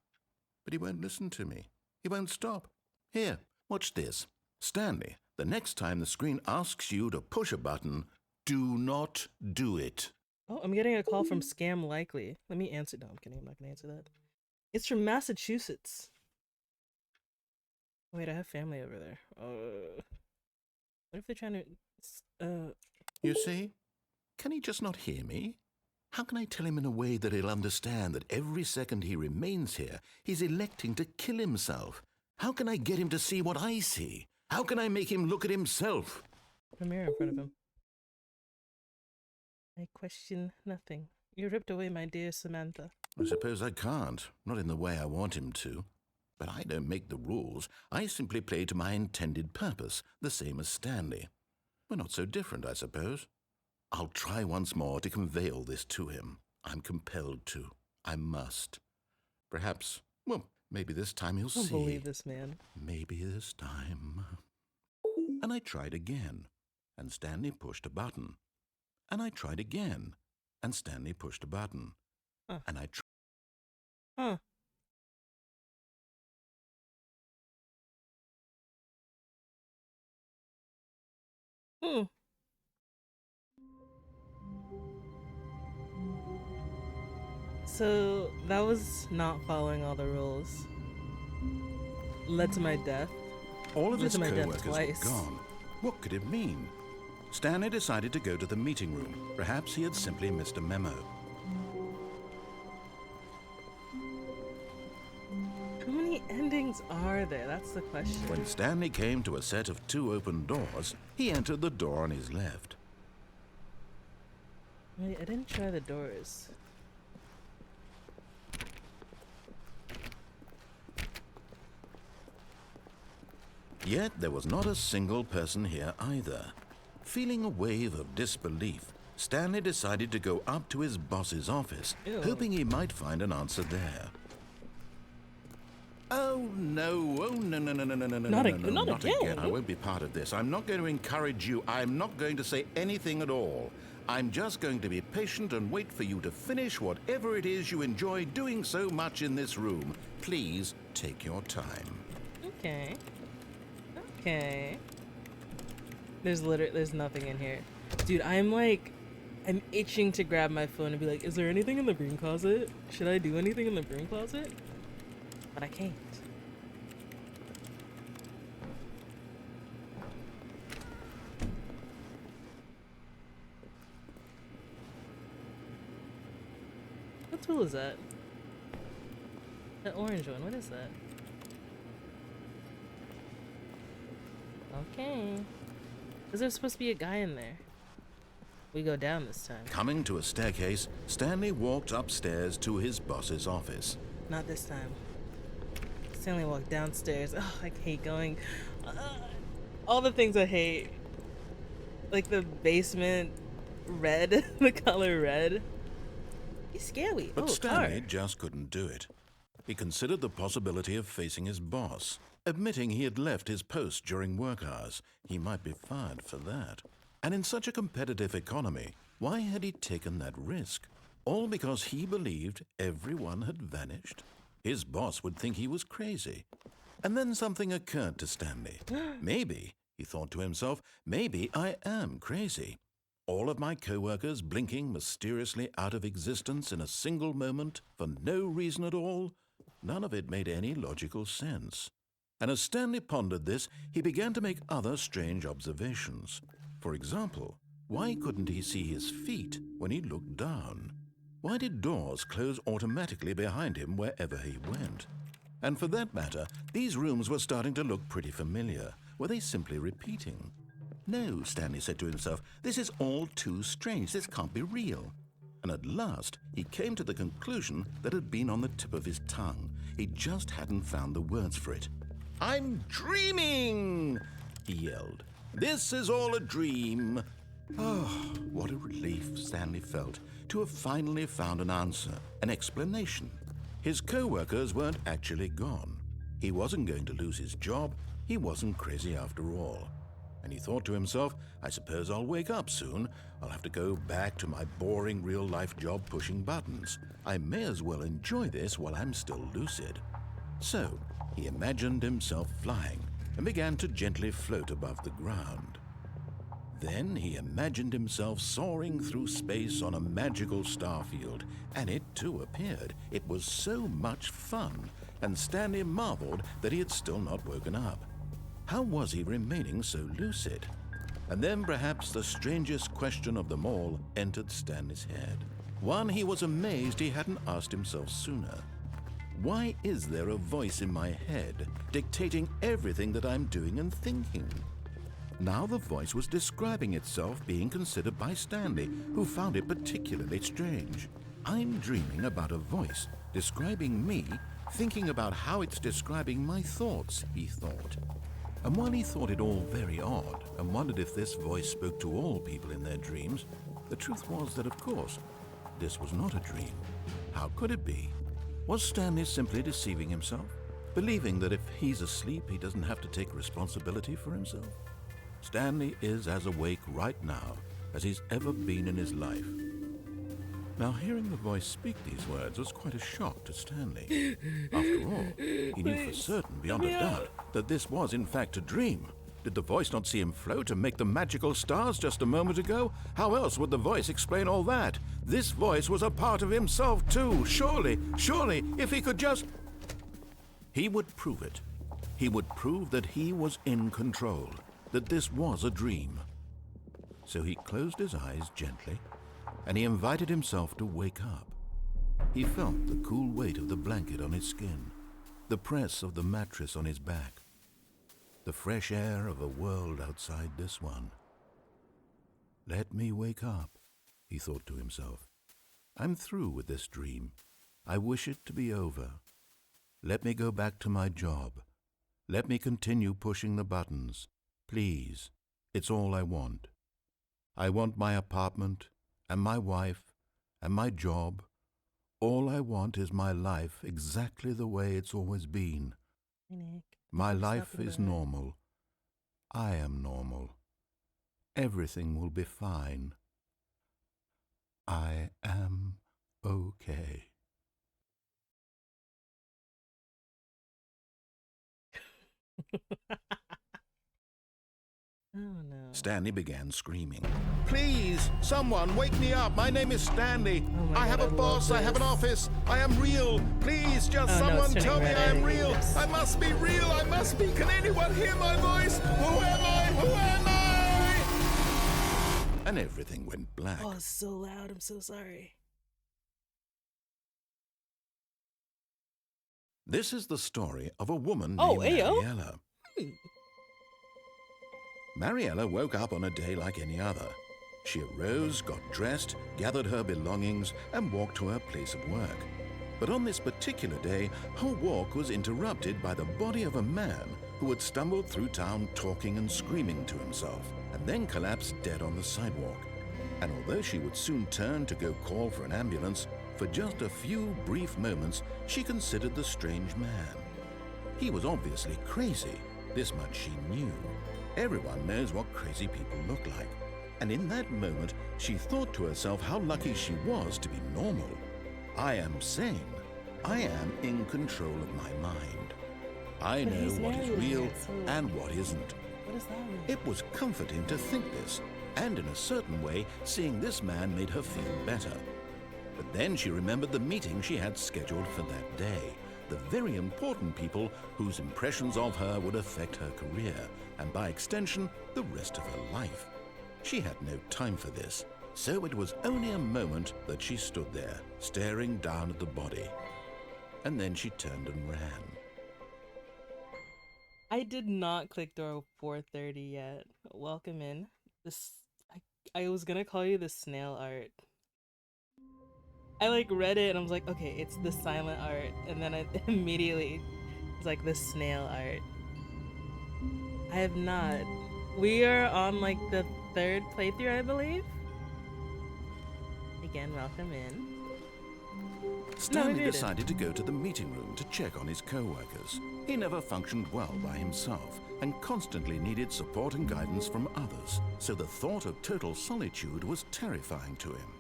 But he won't listen to me. He won't stop. Here, watch this. Stanley, the next time the screen asks you to push a button, do not do it. Oh, I'm getting a call from Scam Likely. Let me answer. No, I'm kidding. I'm not gonna answer that. It's from Massachusetts. Wait, I have family over there. What if they're trying to? You see? Can he just not hear me? How can I tell him in a way that he'll understand that every second he remains here, he's electing to kill himself? How can I get him to see what I see? How can I make him look at himself? Put a mirror in front of him. I question nothing. You ripped away my dear Samantha. I suppose I can't, not in the way I want him to. But I don't make the rules. I simply play to my intended purpose, the same as Stanley. We're not so different, I suppose. I'll try once more to convey all this to him. I'm compelled to. I must. Perhaps, well, maybe this time he'll see. I don't believe this man. Maybe this time. And I tried again, and Stanley pushed a button. And I tried again, and Stanley pushed a button. Huh. And I tried. Huh. Hmm. So that was not following all the rules. Led to my death. All of Led his to my death co-workers were twice. gone. What could it mean? Stanley decided to go to the meeting room. Perhaps he had simply missed a memo. How many endings are there? That's the question. When Stanley came to a set of 2 open doors, he entered the door on his left. Wait, I didn't try the doors. Yet there was not a single person here either. Feeling a wave of disbelief, Stanley decided to go up to his boss's office, Ew. hoping he might find an answer there. Oh no, Not again. I won't be part of this. I'm not going to encourage you. I'm not going to say anything at all. I'm just going to be patient and wait for you to finish whatever it is you enjoy doing so much in this room. Please take your time. Okay. Okay. There's nothing in here. Dude, I'm itching to grab my phone and be like, is there anything in the broom closet? Should I do anything in the broom closet? But I can't. What tool is that? That orange one, what is that? Okay. Is there supposed to be a guy in there? We go down this time. Coming to a staircase, Stanley walked upstairs to his boss's office. Not this time. Stanley walked downstairs. Oh, I hate going. All the things I hate. Like the basement red, the color red. He's scary. But Oh, Stanley car. just couldn't do it. He considered the possibility of facing his boss. Admitting he had left his post during work hours, he might be fired for that. And in such a competitive economy, why had he taken that risk? All because he believed everyone had vanished? His boss would think he was crazy. And then something occurred to Stanley. Maybe, he thought to himself, maybe I am crazy. All of my co-workers blinking mysteriously out of existence in a single moment for no reason at all? None of it made any logical sense. And as Stanley pondered this, he began to make other strange observations. For example, why couldn't he see his feet when he looked down? Why did doors close automatically behind him wherever he went? And for that matter, these rooms were starting to look pretty familiar. Were they simply repeating? No, Stanley said to himself, this is all too strange. This can't be real. And at last, he came to the conclusion that had been on the tip of his tongue. He just hadn't found the words for it. I'm dreaming, he yelled. This is all a dream. Oh, what a relief Stanley felt to have finally found an answer, an explanation. His co-workers weren't actually gone. He wasn't going to lose his job. He wasn't crazy after all. And he thought to himself, I suppose I'll wake up soon. I'll have to go back to my boring real-life job pushing buttons. I may as well enjoy this while I'm still lucid. So, he imagined himself flying and began to gently float above the ground. Then he imagined himself soaring through space on a magical starfield, and it too appeared. It was so much fun, and Stanley marveled that he had still not woken up. How was he remaining so lucid? And then perhaps the strangest question of them all entered Stanley's head. One he was amazed he hadn't asked himself sooner. Why is there a voice in my head dictating everything that I'm doing and thinking? Now the voice was describing itself being considered by Stanley, who found it particularly strange. I'm dreaming about a voice describing me, thinking about how it's describing my thoughts, he thought. And while he thought it all very odd and wondered if this voice spoke to all people in their dreams, the truth was that, of course, this was not a dream. How could it be? Was Stanley simply deceiving himself, believing that if he's asleep, he doesn't have to take responsibility for himself? Stanley is as awake right now as he's ever been in his life. Now, hearing the voice speak these words was quite a shock to Stanley. After all, he knew for certain, beyond a doubt, that this was in fact a dream. Did the voice not see him float and make the magical stars just a moment ago? How else would the voice explain all that? This voice was a part of himself too. Surely, if he could just... He would prove it. He would prove that he was in control, that this was a dream. So he closed his eyes gently, and he invited himself to wake up. He felt the cool weight of the blanket on his skin, the press of the mattress on his back, the fresh air of a world outside this one. Let me wake up, he thought to himself. I'm through with this dream. I wish it to be over. Let me go back to my job. Let me continue pushing the buttons. Please, it's all I want. I want my apartment and my wife and my job. All I want is my life exactly the way it's always been. Hey, Nick. My life is normal. I am normal. Everything will be fine. I am okay. Oh no. Stanley began screaming. Please, someone, wake me up. My name is Stanley. Oh my I God, have a I boss. love I have an this. office. I am real. Please, just Oh, no, someone it's tell me turning I red. am I hate real. this. I must be real. I must be. Can anyone hear my voice? Who am I? Who am I? And everything went black. Oh, it's so loud. I'm so sorry. This is the story of a woman Oh, named ayo. Mariella. Mariella woke up on a day like any other. She arose, got dressed, gathered her belongings, and walked to her place of work. But on this particular day, her walk was interrupted by the body of a man who had stumbled through town talking and screaming to himself, and then collapsed dead on the sidewalk. And although she would soon turn to go call for an ambulance, for just a few brief moments, she considered the strange man. He was obviously crazy. This much she knew. Everyone knows what crazy people look like. And in that moment, she thought to herself how lucky she was to be normal. I am sane. I am in control of my mind. I But know he's what is married, real so- and what isn't. What does that mean? It was comforting to think this, and in a certain way, seeing this man made her feel better. But then she remembered the meeting she had scheduled for that day, the very important people whose impressions of her would affect her career, and by extension, the rest of her life. She had no time for this, so it was only a moment that she stood there, staring down at the body. And then she turned and ran. I did not click door 430 yet. Welcome in. This I was gonna call you the snail art. I like read it and I was like, okay, it's the silent art, and then I immediately was like the snail art. I have not. We are on like the third playthrough, I believe. Again, welcome in. Stanley maybe I did. decided to go to the meeting room to check on his co-workers. He never functioned well by himself and constantly needed support and guidance from others, so the thought of total solitude was terrifying to him.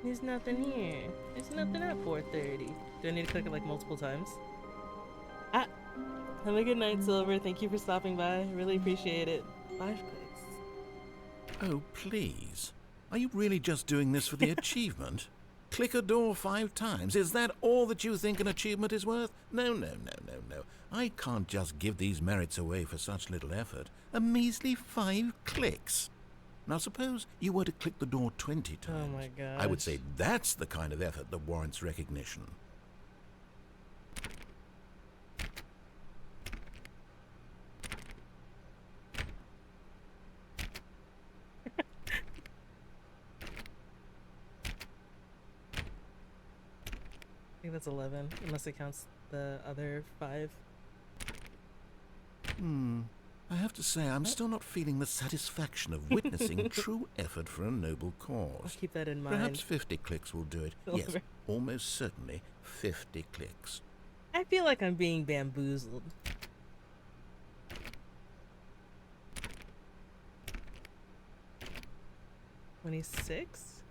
There's nothing here. There's nothing at 430. Do I need to click it like multiple times? Ah! Have a good night, Silver. Thank you for stopping by. Really appreciate it. 5 clicks. Oh, please. Are you really just doing this for the achievement? Click a door 5 times. Is that all that you think an achievement is worth? No. I can't just give these merits away for such little effort. A measly 5 clicks. Now suppose you were to click the door 20 times. Oh my gosh. I would say that's the kind of effort that warrants recognition. I think that's 11, unless it counts the other 5. I have to say, I'm still not feeling the satisfaction of witnessing true effort for a noble I'll cause. keep that in mind. Perhaps 50 clicks will do it. Yes, Silver. almost certainly 50 clicks. I feel like I'm being bamboozled. $26?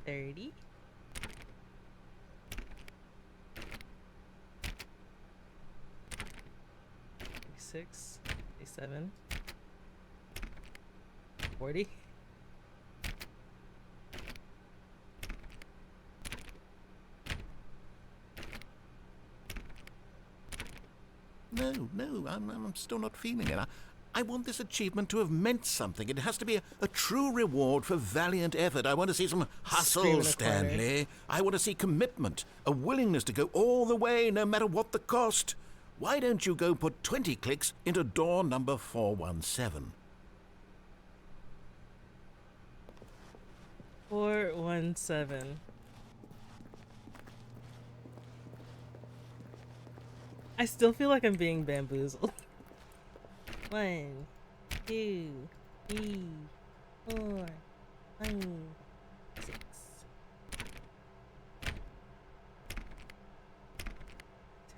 30? 36, 37, 40. No, I'm still not feeling it. I want this achievement to have meant something. It has to be a true reward for valiant effort. I want to see some Scream hustle, in a corner. Stanley. I want to see commitment, a willingness to go all the way, no matter what the cost. Why don't you go put 20 clicks into door number 417? 417. I still feel like I'm being bamboozled. 1, 2, 3, 4, 5, 6.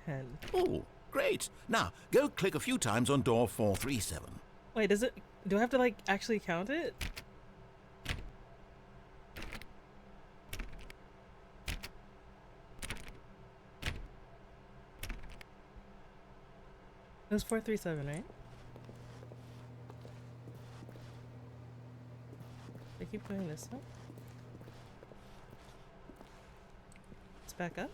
10. Oh, great. Now, go click a few times on door 437. Wait, does it? Do I have to like actually count it? It was 437, right? They keep going this way. Let's back up.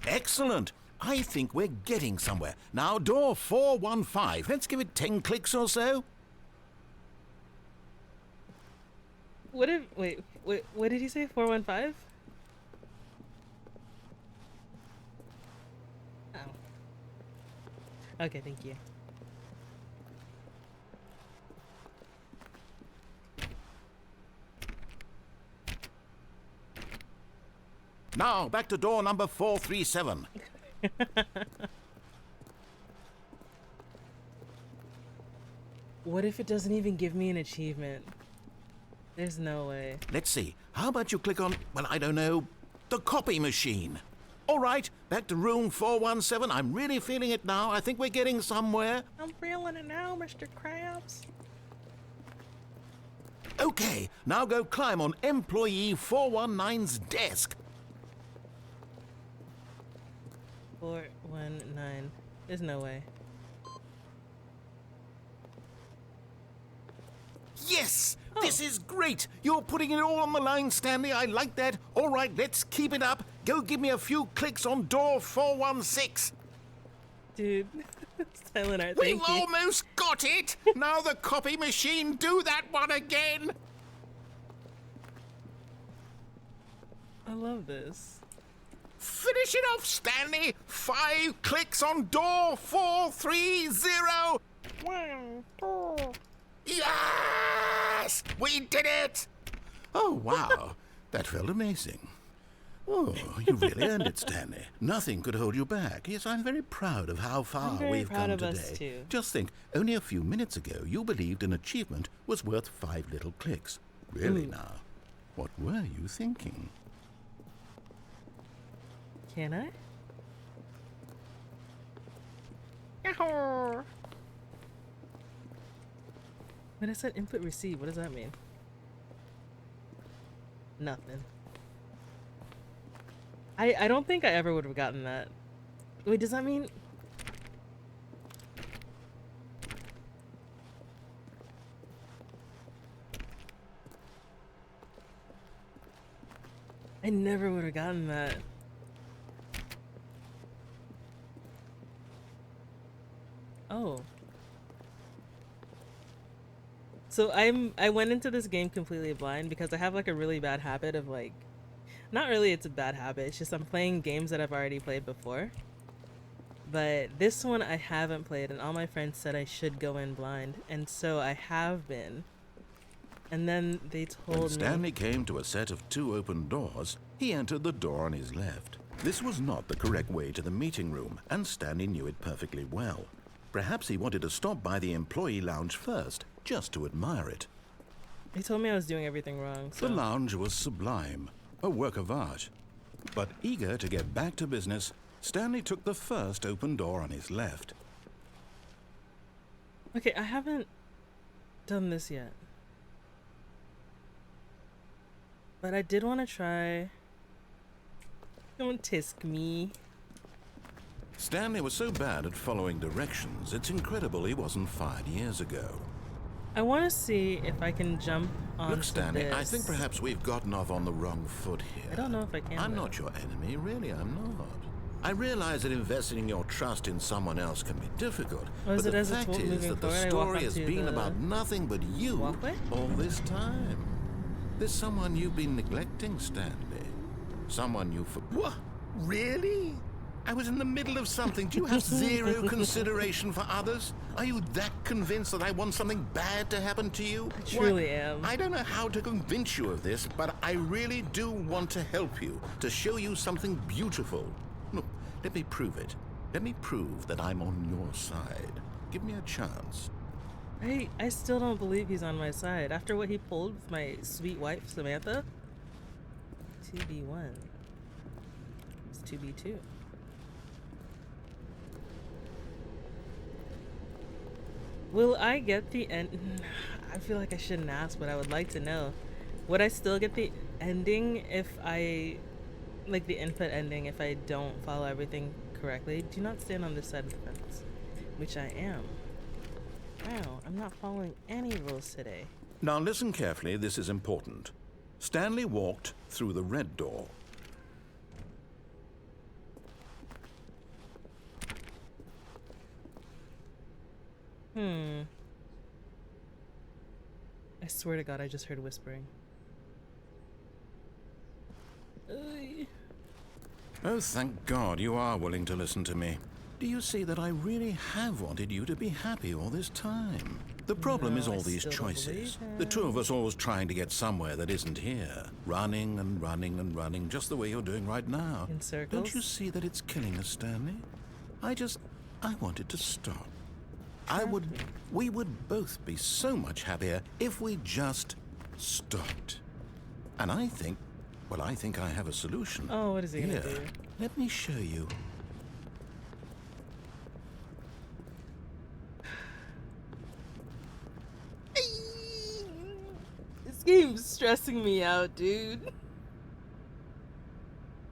Excellent. I think we're getting somewhere. Now, door 415. Let's give it 10 clicks or so. What if? Wait. What did he say? 415? Oh. Okay, thank you. Now, back to door number 437. What if it doesn't even give me an achievement? There's no way. Let's see. How about you click on, well, I don't know, the copy machine? All right, back to room 417. I'm really feeling it now. I think we're getting somewhere. I'm feeling it now, Mr. Krabs. Okay, now go climb on employee 419's desk. 419. There's no way. Yes! Oh. This is great! You're putting it all on the line, Stanley. I like that. All right, let's keep it up. Go give me a few clicks on door 416. Dude. Silent art, We've thank you. almost got it! Now the copy machine, do that one again! I love this. Finish it off, Stanley! 5 clicks on door 430! 1, 4. Yes! We did it! Oh, wow. That felt amazing. Oh, you really earned it, Stanley. Nothing could hold you back. Yes, I'm very proud of how far we've come of today. us too. Just think, only a few minutes ago, you believed an achievement was worth 5 little clicks. Really now? What were you thinking? Can I? Yahoo! When I said input receive, what does that mean? Nothing. I don't think I ever would have gotten that. Wait, does that mean... I never would have gotten that. Oh. So I went into this game completely blind because I have like a really bad habit of like, not really it's a bad habit, it's just I'm playing games that I've already played before. But this one I haven't played and all my friends said I should go in blind, and so I have been. And then they told When me... Stanley came to a set of 2 open doors, he entered the door on his left. This was not the correct way to the meeting room, and Stanley knew it perfectly well. Perhaps he wanted to stop by the employee lounge first, just to admire it. They told me I was doing everything wrong, so... The lounge was sublime, a work of art. But eager to get back to business, Stanley took the first open door on his left. Okay, I haven't done this yet. But I did want to try. Don't tisk me. Stanley was so bad at following directions, it's incredible he wasn't fired years ago. I want to see if I can jump onto Look, Stanley, this. I think perhaps we've gotten off on the wrong foot here. I don't know if I can. I'm though. not your enemy, really, I'm not. I realize that investing your trust in someone else can be difficult, Oh, is but it the as it's fact is moving that the forward? I walk story up has to been the about nothing but you walkway? all this time. There's someone you've been neglecting, Stanley. Someone you What? Really? I was in the middle of something. Do you have zero consideration for others? Are you that convinced that I want something bad to happen to you? I truly am. I don't know how to convince you of this, but I really do want to help you, to show you something beautiful. Look, let me prove it. Let me prove that I'm on your side. Give me a chance. I still don't believe he's on my side. After what he pulled with my sweet wife, Samantha. 2B1. It's 2B2. Will I get the end? I feel like I shouldn't ask, but I would like to know. Would I still get the ending if I... like the input ending if I don't follow everything correctly? Do not stand on this side of the fence. Which I am. Wow, I'm not following any rules today. Now listen carefully, this is important. Stanley walked through the red door. I swear to God, I just heard whispering. Oh, thank God you are willing to listen to me. Do you see that I really have wanted you to be happy all this time? The problem is all these choices. The two of us always trying to get somewhere that isn't here. Running and running and running, just the way you're doing right now. In circles? Don't you see that it's killing us, Stanley? I wanted to stop. We would both be so much happier if we just stopped. And I think I have a solution. Oh, what is he gonna do? Let me show you. This game's stressing me out, dude.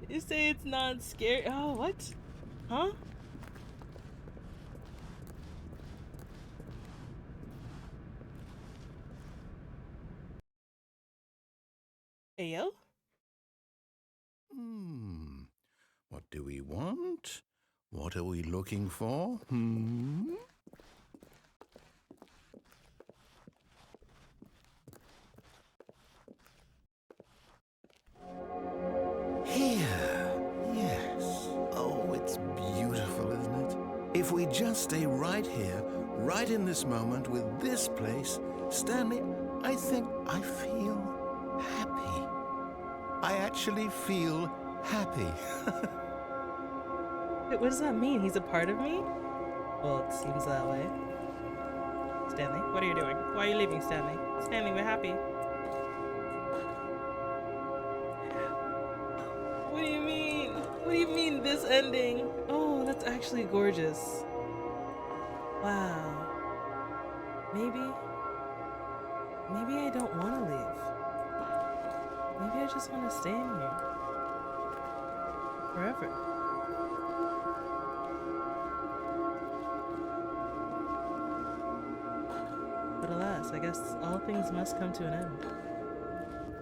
You say it's not scary. Oh, what? Huh? Ayo? What do we want? What are we looking for? Here. Yes. Oh, it's beautiful, isn't it? If we just stay right here, right in this moment with this place, Stanley, I think I feel happy. I actually feel happy. Wait, what does that mean? He's a part of me? Well, it seems that way. Stanley, what are you doing? Why are you leaving, Stanley? Stanley, we're happy. What do you mean? What do you mean, this ending? Oh, that's actually gorgeous. Wow. Maybe I don't want to leave. Maybe I just want to stay in here. Forever. But alas, I guess all things must come to an end.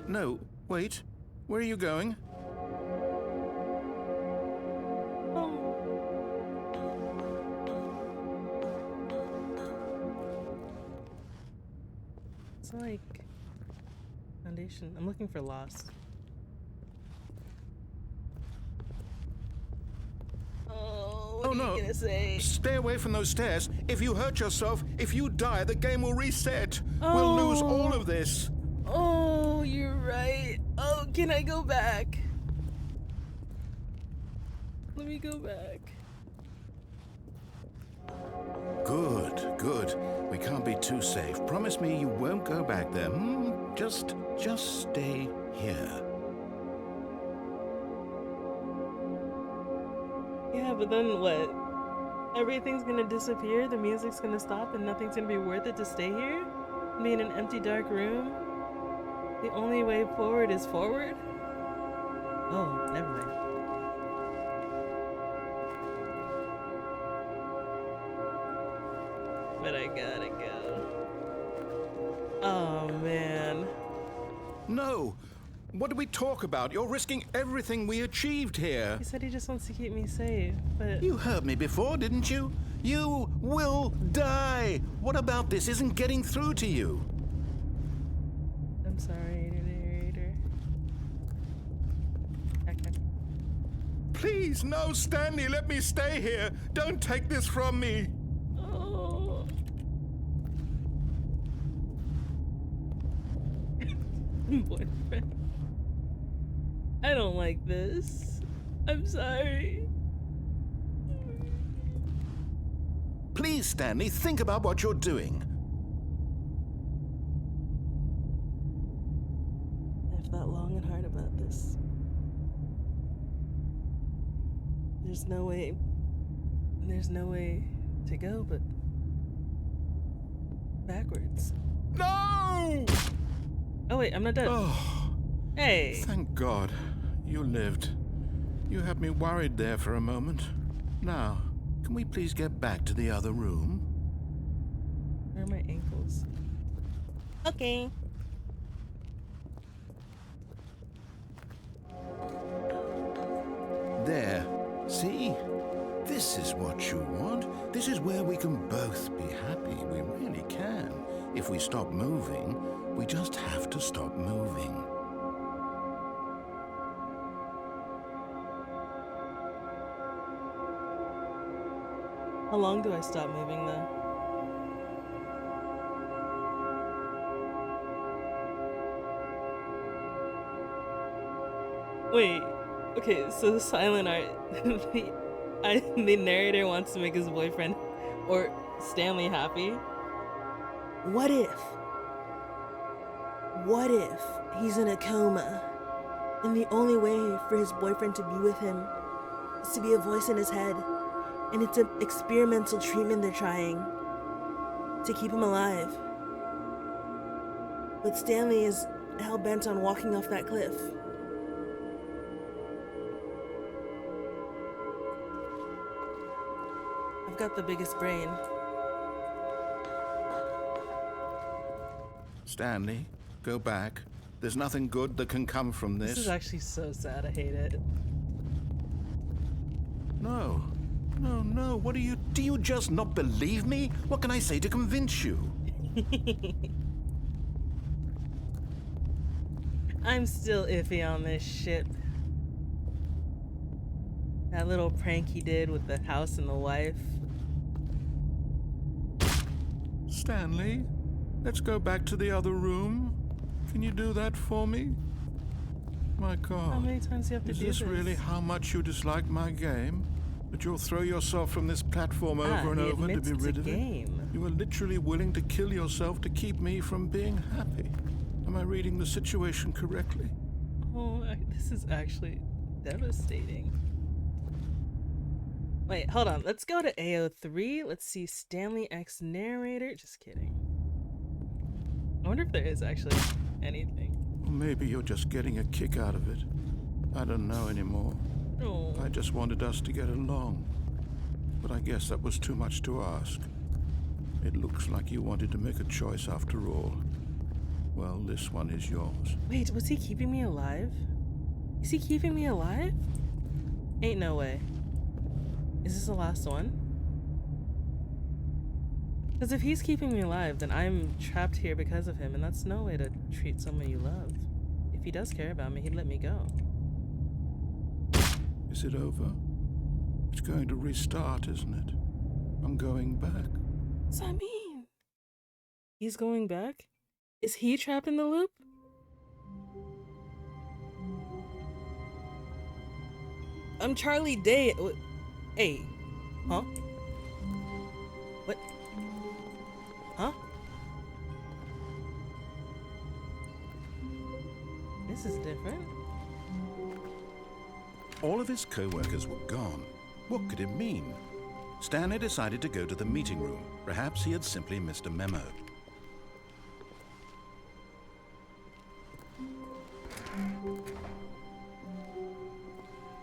No, wait. Where are you going? It's like foundation. I'm looking for Lost. Oh, what are you gonna say? Stay away from those stairs. If you hurt yourself, if you die, the game will reset. We'll lose all of this. Oh, you're right. Oh, can I go back? Let me go back. Good, good. We can't be too safe. Promise me you won't go back there. Just stay here. Yeah, but then what? Everything's gonna disappear, the music's gonna stop, and nothing's gonna be worth it to stay here? Be in an empty, dark room? The only way forward is forward? Oh, never mind. But I gotta go. Oh, man. No! What do we talk about? You're risking everything we achieved here. He said he just wants to keep me safe, but... You heard me before, didn't you? You will die! What about this isn't getting through to you? I'm sorry, narrator. Please, no, Stanley, let me stay here. Don't take this from me. Oh. Boyfriend. I don't like this. I'm sorry. Please, Stanley, think about what you're doing. I've thought long and hard about this. There's no way to go but backwards. No! Oh wait, I'm not done. Oh, Hey! thank God. You lived. You had me worried there for a moment. Now, can we please get back to the other room? Where are my ankles? Okay. There. See? This is what you want. This is where we can both be happy. We really can. If we stop moving, we just have to stop moving. How long do I stop moving though? Wait. Okay, so Silent Art, the narrator wants to make his boyfriend or Stanley happy. What if he's in a coma and the only way for his boyfriend to be with him is to be a voice in his head, and it's an experimental treatment they're trying to keep him alive. But Stanley is hell-bent on walking off that cliff. I've got the biggest brain. Stanley, go back. There's nothing good that can come from this. This is actually so sad, I hate it. No. No. What do you just not believe me? What can I say to convince you? I'm still iffy on this ship. That little prank he did with the house and the wife. Stanley, let's go back to the other room. Can you do that for me? My God. How many times do you have to do this? Is this really how much you dislike my game? That you'll throw yourself from this platform over and over to be rid of it? You are literally willing to kill yourself to keep me from being happy. Am I reading the situation correctly? Oh, this is actually devastating. Wait, hold on. Let's go to AO3. Let's see Stanley X narrator. Just kidding. I wonder if there is actually anything. Or maybe you're just getting a kick out of it. I don't know anymore. Oh. I just wanted us to get along. But I guess that was too much to ask. It looks like you wanted to make a choice after all. Well, this one is yours. Wait, was he keeping me alive? Is he keeping me alive? Ain't no way. Is this the last one? Because if he's keeping me alive, then I'm trapped here because of him, and that's no way to treat someone you love. If he does care about me, he'd let me go. Is it over? It's going to restart, isn't it? I'm going back. What's that mean? He's going back? Is he trapped in the loop? I'm Charlie Day. Hey. Huh? What? Huh? This is different. All of his co-workers were gone. What could it mean? Stanley decided to go to the meeting room. Perhaps he had simply missed a memo.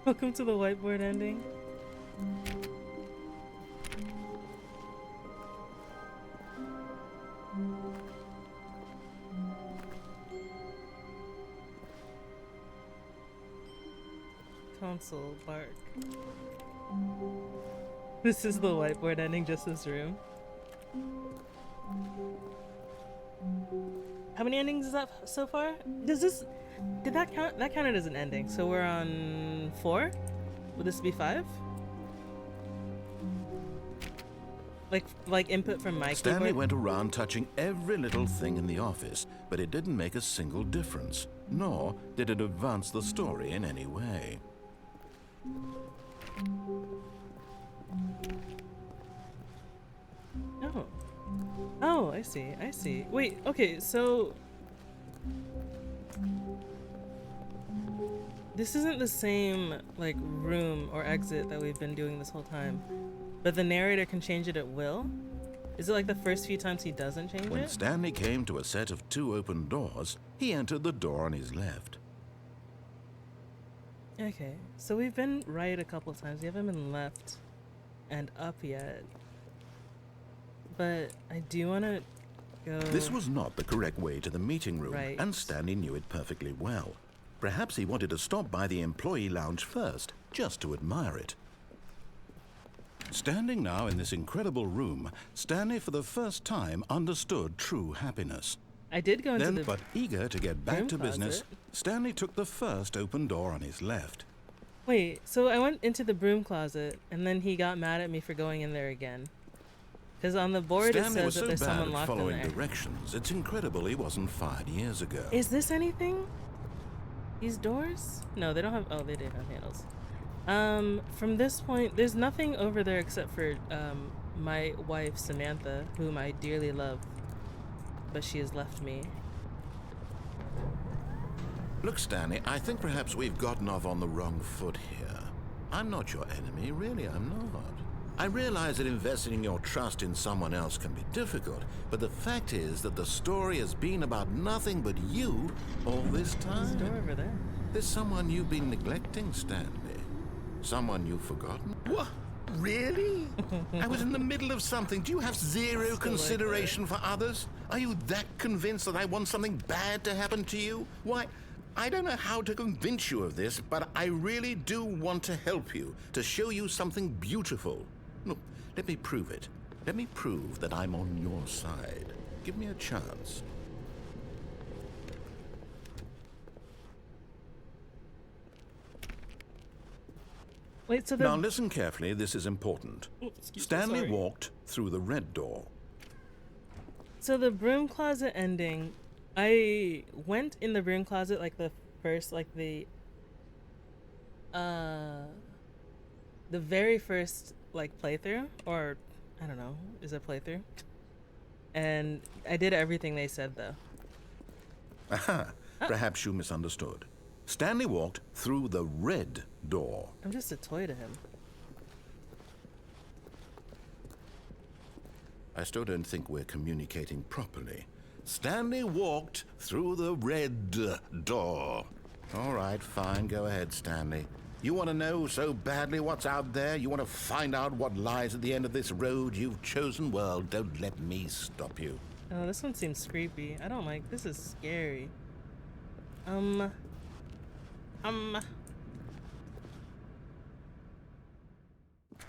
Welcome to the whiteboard ending. Console bark. This is the whiteboard ending, just this room. How many endings is that so far? Did that count? That counted as an ending. So we're on 4? Would this be 5? Like input from my Stanley keyboard? went around touching every little thing in the office, but it didn't make a single difference, nor did it advance the story in any way. Oh. Oh, I see. I see. Wait, okay, so this isn't the same like room or exit that we've been doing this whole time. But the narrator can change it at will? Is it like the first few times he doesn't change When it? Stanley came to a set of 2 open doors, he entered the door on his left. Okay, so we've been right a couple times. We haven't been left and up yet. But I do want to go... This was not the correct way to the meeting room, Right. and Stanley knew it perfectly well. Perhaps he wanted to stop by the employee lounge first, just to admire it. Standing now in this incredible room, Stanley for the first time understood true happiness. I did go into Then, the... but eager to get back broom to business, closet. Stanley took the first open door on his left. Wait, so I went into the broom closet, and then he got mad at me for going in there again. Because on the board Stanley it was says that so there's bad someone at locked in following there. directions, it's incredible he wasn't fired years ago. Is this anything? These doors? No, they don't have... Oh, they did have handles. From this point, there's nothing over there except for, my wife, Samantha, whom I dearly love. But she has left me. Look, Stanley, I think perhaps we've gotten off on the wrong foot here. I'm not your enemy, really, I'm not. I realize that investing your trust in someone else can be difficult, but the fact is that the story has been about nothing but you all this There's a door time. over there. There's someone you've been neglecting, Stanley. Someone you've forgotten. What? Really? I was in the middle of something. Do you have zero Still like consideration for others? Are you that convinced that I want something bad to happen to you? Why, I don't know how to convince you of this, but I really do want to help you, to show you something beautiful. Look, let me prove it. Let me prove that I'm on your side. Give me a chance. Wait, so Now listen carefully, this is important. excuse me, Stanley sorry. walked through the red door. So the broom closet ending, I went in the broom closet like the first, like the very first like playthrough, or I don't know, is it playthrough? And I did everything they said though. Aha, perhaps you misunderstood. Stanley walked through the red door. I'm just a toy to him. I still don't think we're communicating properly. Stanley walked through the red door. All right, fine, go ahead, Stanley. You want to know so badly what's out there? You want to find out what lies at the end of this road you've chosen? Well, don't let me stop you. Oh, this one seems creepy. I don't like this. Is scary.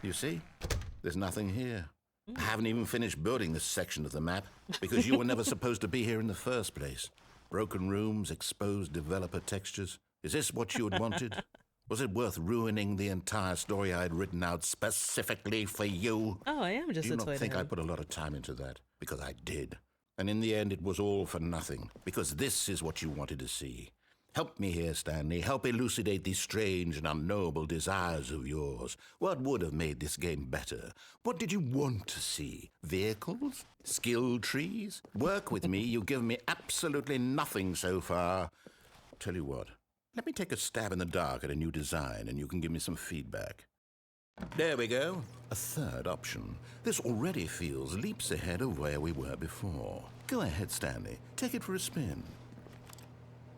You see? There's nothing here. I haven't even finished building this section of the map because you were never supposed to be here in the first place. Broken rooms, exposed developer textures. Is this what you had wanted? Was it worth ruining the entire story I had written out specifically for you? Oh, I am just Do you a not toy think to I him. put a lot of time into that? Because I did. And in the end, it was all for nothing. Because this is what you wanted to see. Help me here, Stanley. Help elucidate these strange and unknowable desires of yours. What would have made this game better? What did you want to see? Vehicles? Skill trees? Work with me. You've given me absolutely nothing so far. Tell you what. Let me take a stab in the dark at a new design, and you can give me some feedback. There we go. A third option. This already feels leaps ahead of where we were before. Go ahead, Stanley. Take it for a spin.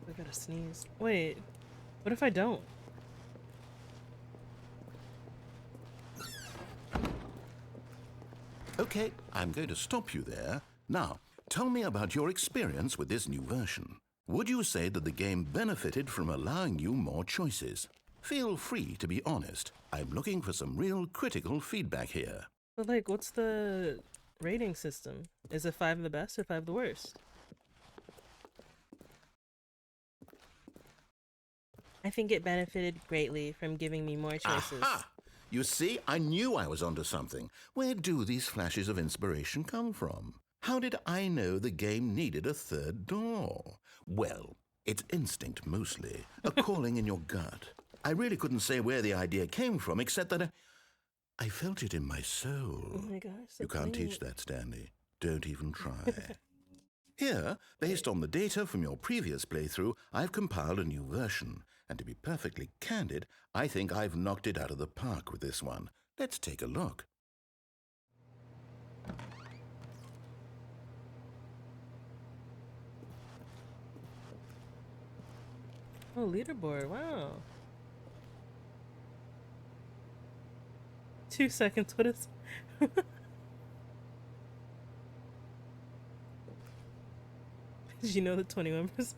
I gotta sneeze. Wait, what if I don't? Okay, I'm going to stop you there. Now, tell me about your experience with this new version. Would you say that the game benefited from allowing you more choices? Feel free to be honest. I'm looking for some real critical feedback here. But like, what's the rating system? Is it 5 the best or 5 the worst? I think it benefited greatly from giving me more choices. Aha! You see, I knew I was onto something. Where do these flashes of inspiration come from? How did I know the game needed a third door? Well, it's instinct mostly, a calling in your gut. I really couldn't say where the idea came from, except that I felt it in my soul. Oh my gosh. You can't teach that, Stanley. Don't even try. Here, based on the data from your previous playthrough, I've compiled a new version. And to be perfectly candid, I think I've knocked it out of the park with this one. Let's take a look. Oh, leaderboard. Wow. 2 seconds. What is... Did you know the 21%?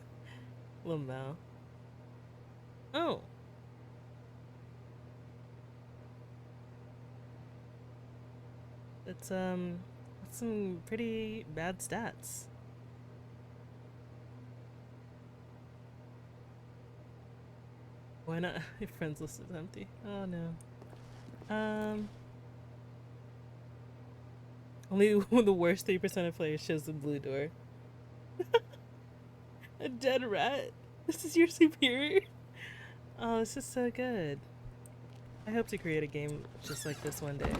Lamau. Oh. That's some pretty bad stats. Why not? Your friends list is empty. Oh no. Only the worst 3% of players chose the blue door. A dead rat. This is your superior. Oh, this is so good. I hope to create a game just like this one day.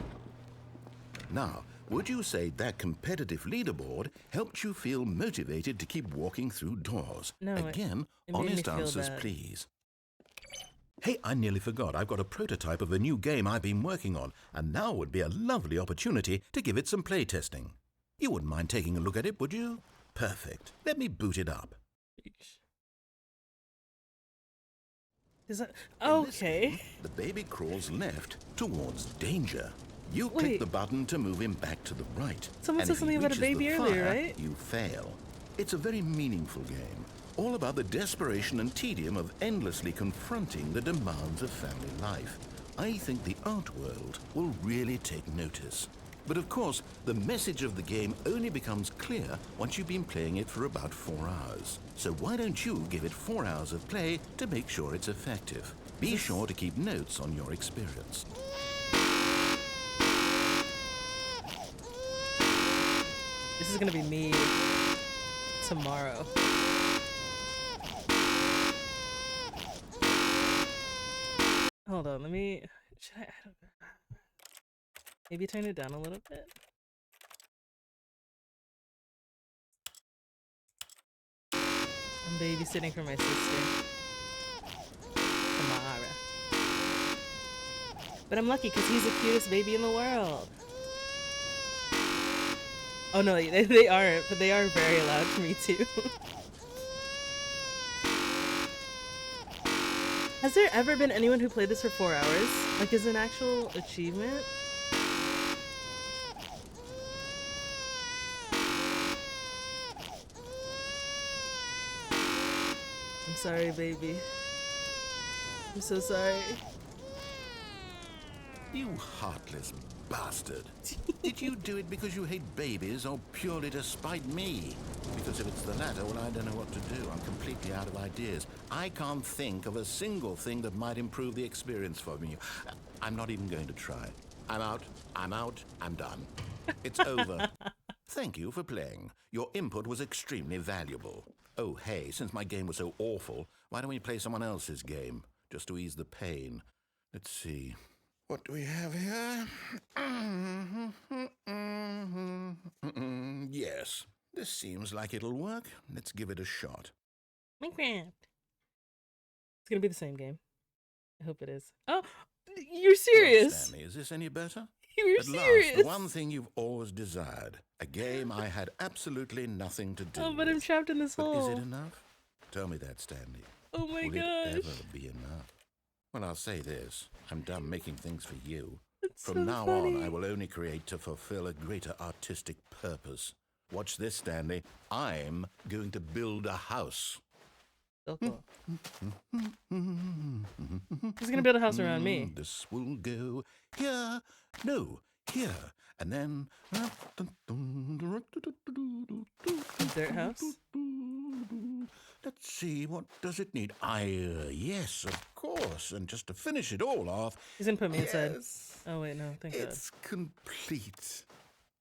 Now, would you say that competitive leaderboard helped you feel motivated to keep walking through doors? No, Again, it made me honest feel answers, bad. please. Hey, I nearly forgot. I've got a prototype of a new game I've been working on, and now would be a lovely opportunity to give it some playtesting. You wouldn't mind taking a look at it, would you? Perfect. Let me boot it up. Is that In this okay? game, the baby crawls left towards danger. You click Wait. the button to move him back to the right. Someone and said if he something about a reaches the baby earlier, fire, right? You fail. It's a very meaningful game, all about the desperation and tedium of endlessly confronting the demands of family life. I think the art world will really take notice. But of course, the message of the game only becomes clear once you've been playing it for about 4 hours. So why don't you give it 4 hours of play to make sure it's effective? Be sure to keep notes on your experience. This is gonna be me tomorrow. Hold on, let me. Should I don't know. Maybe turn it down a little bit. I'm babysitting for my sister tomorrow. But I'm lucky because he's the cutest baby in the world. Oh no, they aren't, but they are very loud for me too. Has there ever been anyone who played this for 4 hours? Like, is it an actual achievement? I'm sorry, baby. I'm so sorry. You heartless bastard. Did you do it because you hate babies or purely to spite me? Because if it's the latter, well, I don't know what to do. I'm completely out of ideas. I can't think of a single thing that might improve the experience for me. I'm not even going to try. I'm out. I'm done. It's over. Thank you for playing. Your input was extremely valuable. Oh, hey, since my game was so awful, why don't we play someone else's game? Just to ease the pain. Let's see. What do we have here? Yes, this seems like it'll work. Let's give it a shot. Minecraft. It's gonna be the same game. I hope it is. Oh, you're serious? Well, Stanley, is this any better? You're At serious? last, the one thing you've always desired. A game I had absolutely nothing to do Oh, but I'm with. trapped in this But hole. is it enough? Tell me that, Stanley. Oh my Will gosh. it ever be enough? Well, I'll say this. I'm done making things for you. It's From So now funny. on, I will only create to fulfill a greater artistic purpose. Watch this, Stanley. I'm going to build a house. So cool. He's gonna build a house around me. This will go here, no, here, and then... A dirt house? Let's see, what does it need? Yes, of course. And just to finish it all off... He's gonna put me inside. Yes, Oh wait, no, thank God. it's complete.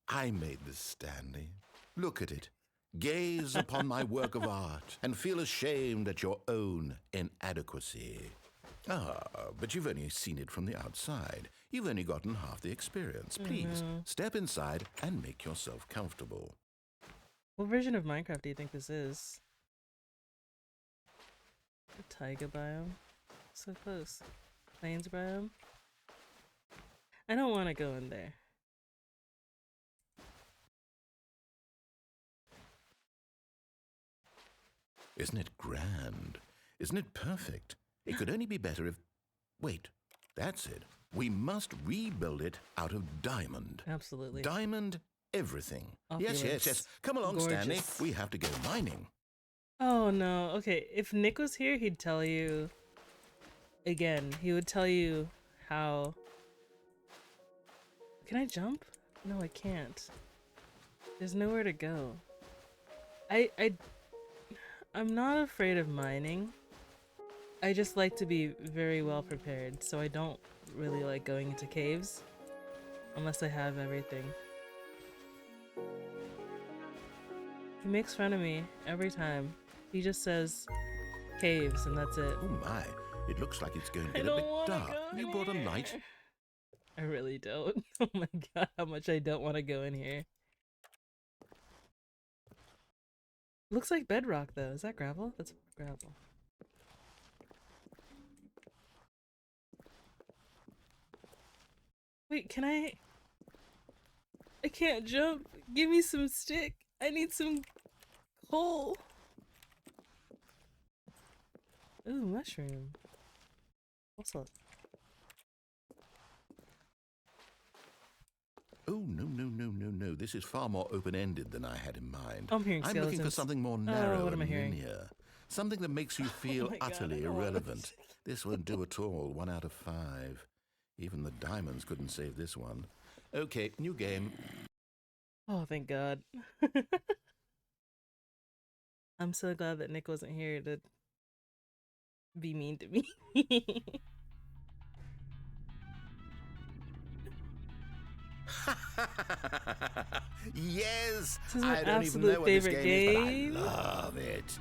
I made this, Stanley. Look at it. Gaze upon my work of art and feel ashamed at your own inadequacy. Ah, but you've only seen it from the outside. You've only gotten half the experience. Please, step inside and make yourself comfortable. What version of Minecraft do you think this is? The taiga biome? So close. Plains biome? I don't want to go in there. Isn't it grand? Isn't it perfect? It could only be better if... Wait, that's it. We must rebuild it out of diamond. Absolutely. Diamond everything. Opulence. Yes. Come along, Gorgeous. Stanley. We have to go mining. Oh no. Okay, if Nick was here, he'd tell you... Again, he would tell you how... Can I jump? No, I can't. There's nowhere to go. I'm not afraid of mining. I just like to be very well prepared, so I don't really like going into caves unless I have everything. He makes fun of me every time. He just says caves and that's it. Oh my, it looks like it's going to I get a don't bit want to dark. go You in brought a here. light? I really don't. Oh my god, how much I don't want to go in here. Looks like bedrock though. Is that gravel? That's gravel. Wait, can I can't jump. Give me some stick. I need some coal. Ooh, mushroom. Also, Oh, no. This is far more open-ended than I had in mind. I'm hearing I'm looking for skeletons. something more Oh, narrow what am I and hearing? linear. Something that makes you feel my God, utterly I don't want irrelevant. This won't do at all. 1 out of 5. Even the diamonds couldn't save this one. Okay, new game. Oh, thank God. I'm so glad that Nick wasn't here to be mean to me. Yes! This is my I don't even absolute know what this favorite game is, game. but I love it.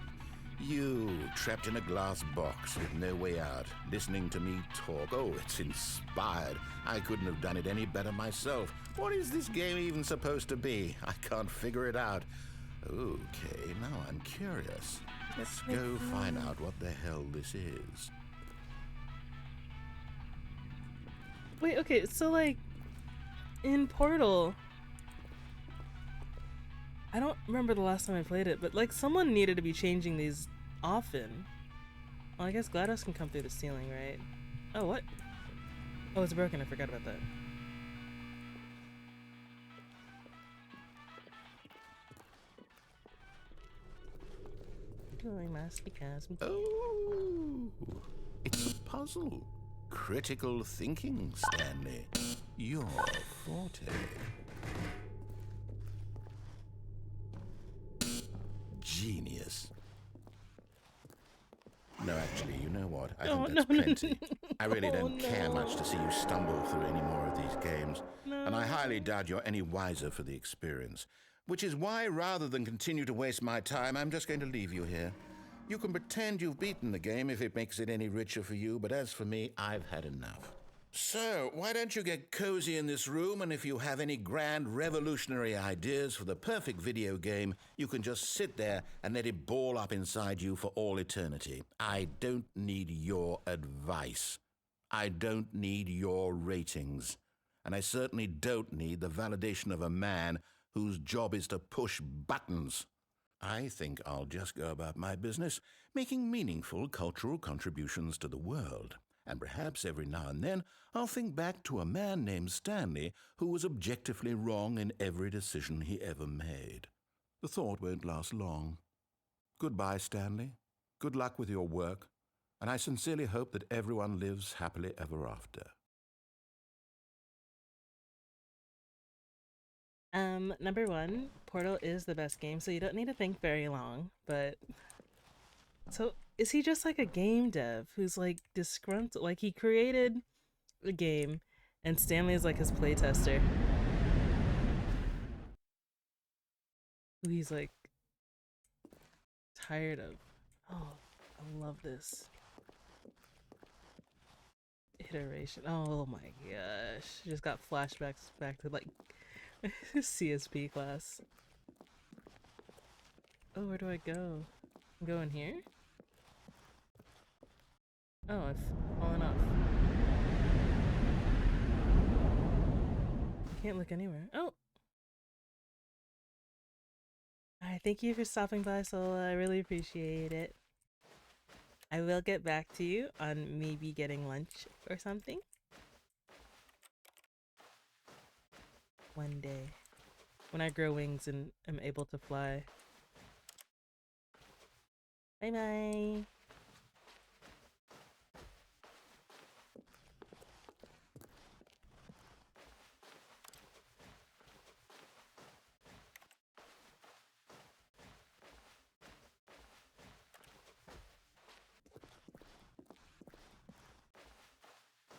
You, trapped in a glass box with no way out, listening to me talk. Oh, it's inspired. I couldn't have done it any better myself. What is this game even supposed to be? I can't figure it out. Okay, now I'm curious. Let's go find out what the hell this is. Wait, okay, so like in Portal, I don't remember the last time I played it, but like someone needed to be changing these often. Well, I guess GLaDOS can come through the ceiling, right? Oh, what? Oh, it's broken. I forgot about that. Doing my sarcasm. Oh, it's a puzzle. Critical thinking, Stanley. Your forte. Genius. No, actually, you know what? I think that's plenty. I really don't care much to see you stumble through any more of these games. And I highly doubt you're any wiser for the experience. Which is why, rather than continue to waste my time, I'm just going to leave you here. You can pretend you've beaten the game if it makes it any richer for you, but as for me, I've had enough. So, why don't you get cozy in this room, and if you have any grand revolutionary ideas for the perfect video game, you can just sit there and let it ball up inside you for all eternity. I don't need your advice. I don't need your ratings. And I certainly don't need the validation of a man whose job is to push buttons. I think I'll just go about my business, making meaningful cultural contributions to the world. And perhaps every now and then I'll think back to a man named Stanley who was objectively wrong in every decision he ever made. The thought won't last long. Goodbye, Stanley. Good luck with your work, and I sincerely hope that everyone lives happily ever after. Number one, Portal is the best game, so you don't need to think very long, but... So, is he just like a game dev who's like disgruntled? Like, he created a game, and Stanley is like his playtester. Who he's like tired of. Oh, I love this iteration. Oh my gosh. Just got flashbacks back to like CSP class. Oh, where do I go? I'm going here? Oh, I've fallen off. I can't look anywhere. Oh! Alright, thank you for stopping by, Sola. I really appreciate it. I will get back to you on maybe getting lunch or something. One day. When I grow wings and am able to fly. Bye bye!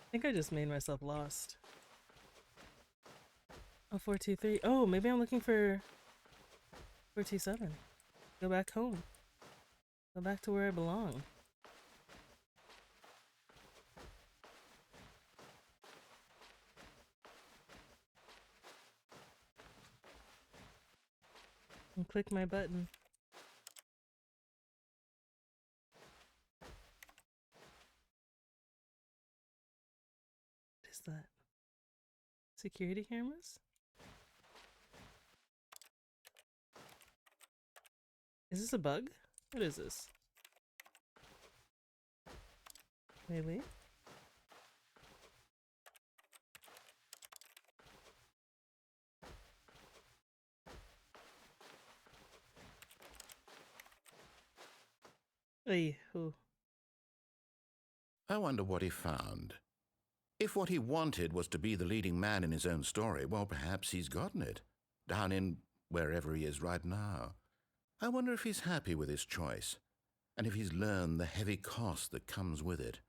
I think I just made myself lost. Oh, 423. Oh, maybe I'm looking for 427. Go back home. Go back to where I belong. And click my button. What is that? Security cameras? Is this a bug? What is this? Wait. Hey, who? I wonder what he found. If what he wanted was to be the leading man in his own story, well, perhaps he's gotten it, down in wherever he is right now. I wonder if he's happy with his choice, and if he's learned the heavy cost that comes with it.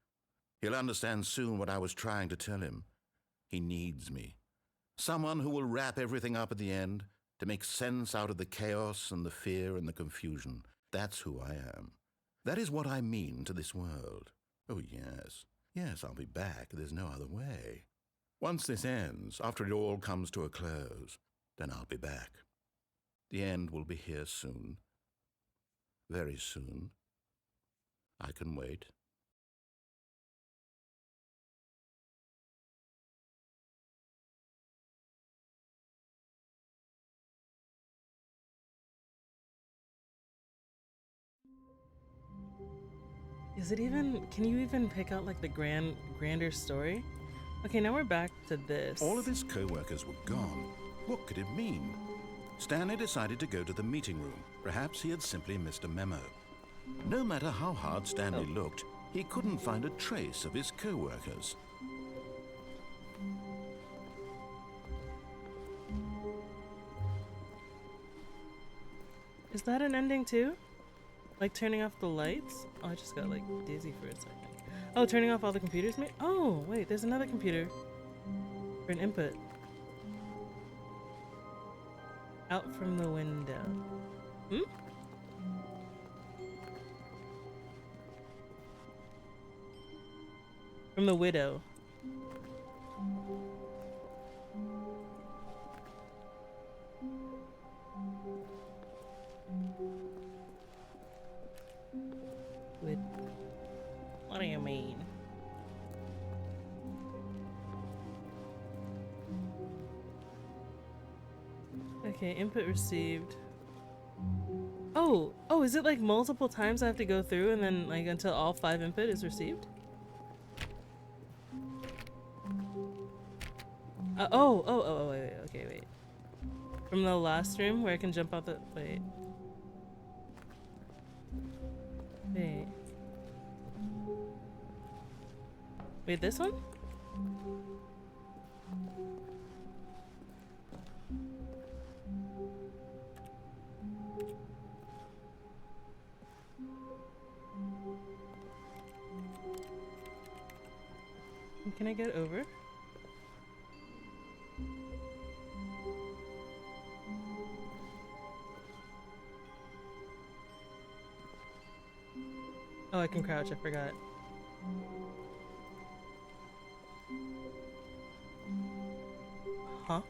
He'll understand soon what I was trying to tell him. He needs me. Someone who will wrap everything up at the end, to make sense out of the chaos and the fear and the confusion. That's who I am. That is what I mean to this world. Oh, yes. Yes, I'll be back. There's no other way. Once this ends, after it all comes to a close, then I'll be back. The end will be here soon. Very soon. I can wait. Is it even, can you even pick out like the grander story? Okay, now we're back to this. All of his co-workers were gone. What could it mean? Stanley decided to go to the meeting room. Perhaps he had simply missed a memo. No matter how hard Stanley looked, he couldn't find a trace of his co-workers. Is that an ending too? Like turning off the lights? Oh, I just got like dizzy for a second. Oh, turning off all the computers? Oh, wait, there's another computer for an input. Out from the window. Hmm? From the widow. What do you mean? Okay, input received. Oh, is it like multiple times I have to go through and then like until all 5 input is received? Wait, okay, wait. From the last room where I can jump out the. Wait. Wait. Wait, this one? Can I get over? Oh, I can crouch, I forgot. Huh?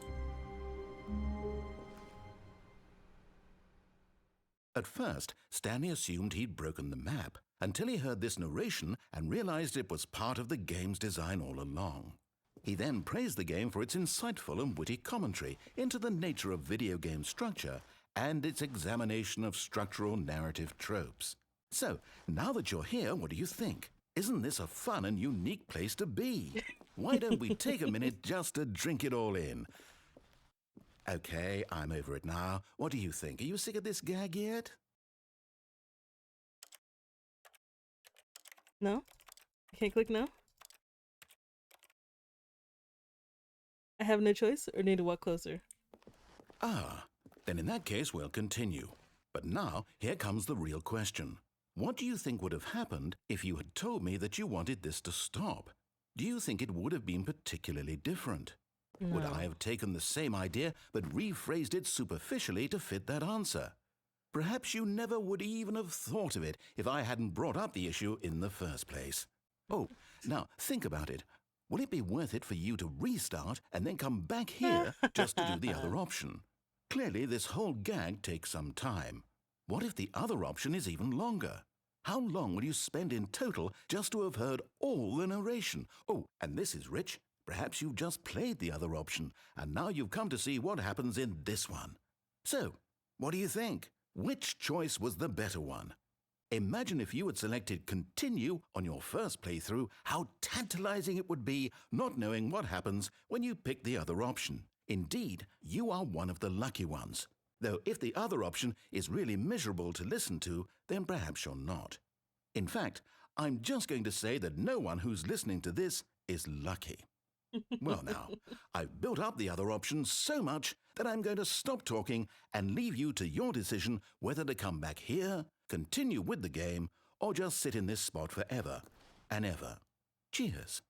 At first, Stanley assumed he'd broken the map until he heard this narration and realized it was part of the game's design all along. He then praised the game for its insightful and witty commentary into the nature of video game structure and its examination of structural narrative tropes. So, now that you're here, what do you think? Isn't this a fun and unique place to be? Why don't we take a minute just to drink it all in? Okay, I'm over it now. What do you think? Are you sick of this gag yet? No? I can't click no? I have no choice or need to walk closer? Ah, then in that case we'll continue. But now, here comes the real question. What do you think would have happened if you had told me that you wanted this to stop? Do you think it would have been particularly different? No. Would I have taken the same idea but rephrased it superficially to fit that answer? Perhaps you never would even have thought of it if I hadn't brought up the issue in the first place. Oh, now think about it. Will it be worth it for you to restart and then come back here just to do the other option? Clearly, this whole gag takes some time. What if the other option is even longer? How long will you spend in total just to have heard all the narration? Oh, and this is rich. Perhaps you've just played the other option, and now you've come to see what happens in this one. So, what do you think? Which choice was the better one? Imagine if you had selected continue on your first playthrough, how tantalizing it would be not knowing what happens when you pick the other option. Indeed, you are one of the lucky ones. Though if the other option is really miserable to listen to, then perhaps you're not. In fact, I'm just going to say that no one who's listening to this is lucky. Well now, I've built up the other option so much that I'm going to stop talking and leave you to your decision whether to come back here, continue with the game, or just sit in this spot forever and ever. Cheers.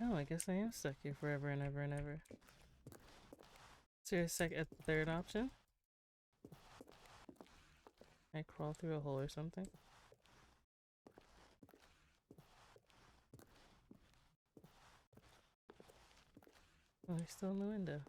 Oh, I guess I am stuck here forever and ever and ever. Is there a third option? I crawl through a hole or something? Oh, they're still in the window.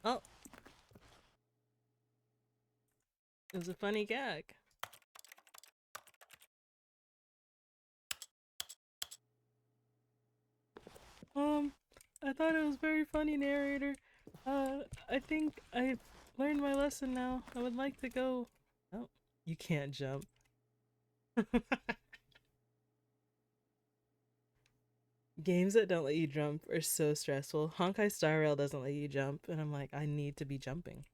Oh! It was a funny gag. I thought it was very funny, narrator. I think I've learned my lesson now. I would like to go. Oh, you can't jump. Games that don't let you jump are so stressful. Honkai Star Rail doesn't let you jump, and I'm like, I need to be jumping.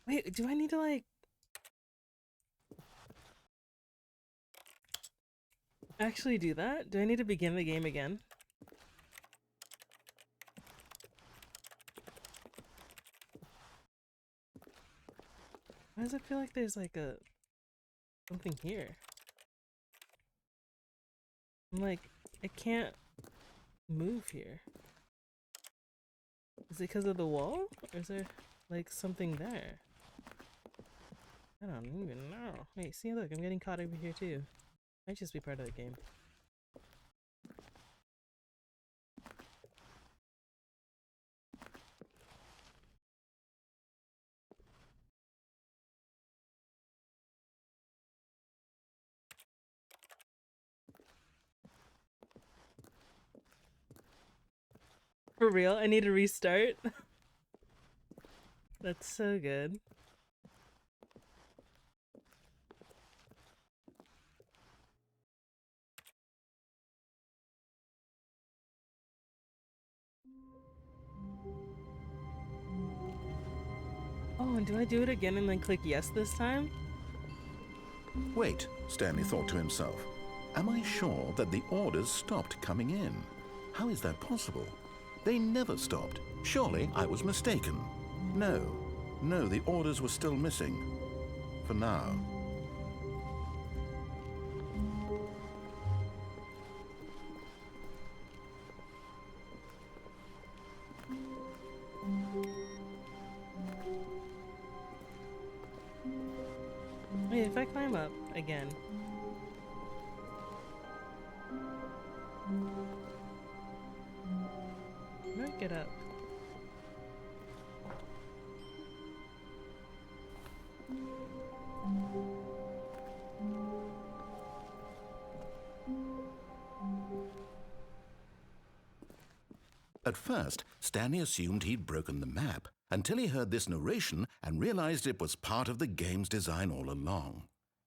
Wait, do I need to like actually do that? Do I need to begin the game again? Why does it feel like there's like a something here? I'm like, I can't move here. Is it because of the wall? Or is there like something there? I don't even know. Wait, see, look, I'm getting caught over here too. Might just be part of the game. For real? I need to restart? That's so good. Oh, and do I do it again and then click yes this time? Wait, Stanley thought to himself. Am I sure that the orders stopped coming in? How is that possible? They never stopped. Surely I was mistaken. No, the orders were still missing. For now. Wait, if I climb up again. How do I get up? At first, Stanley assumed he'd broken the map until he heard this narration and realized it was part of the game's design all along.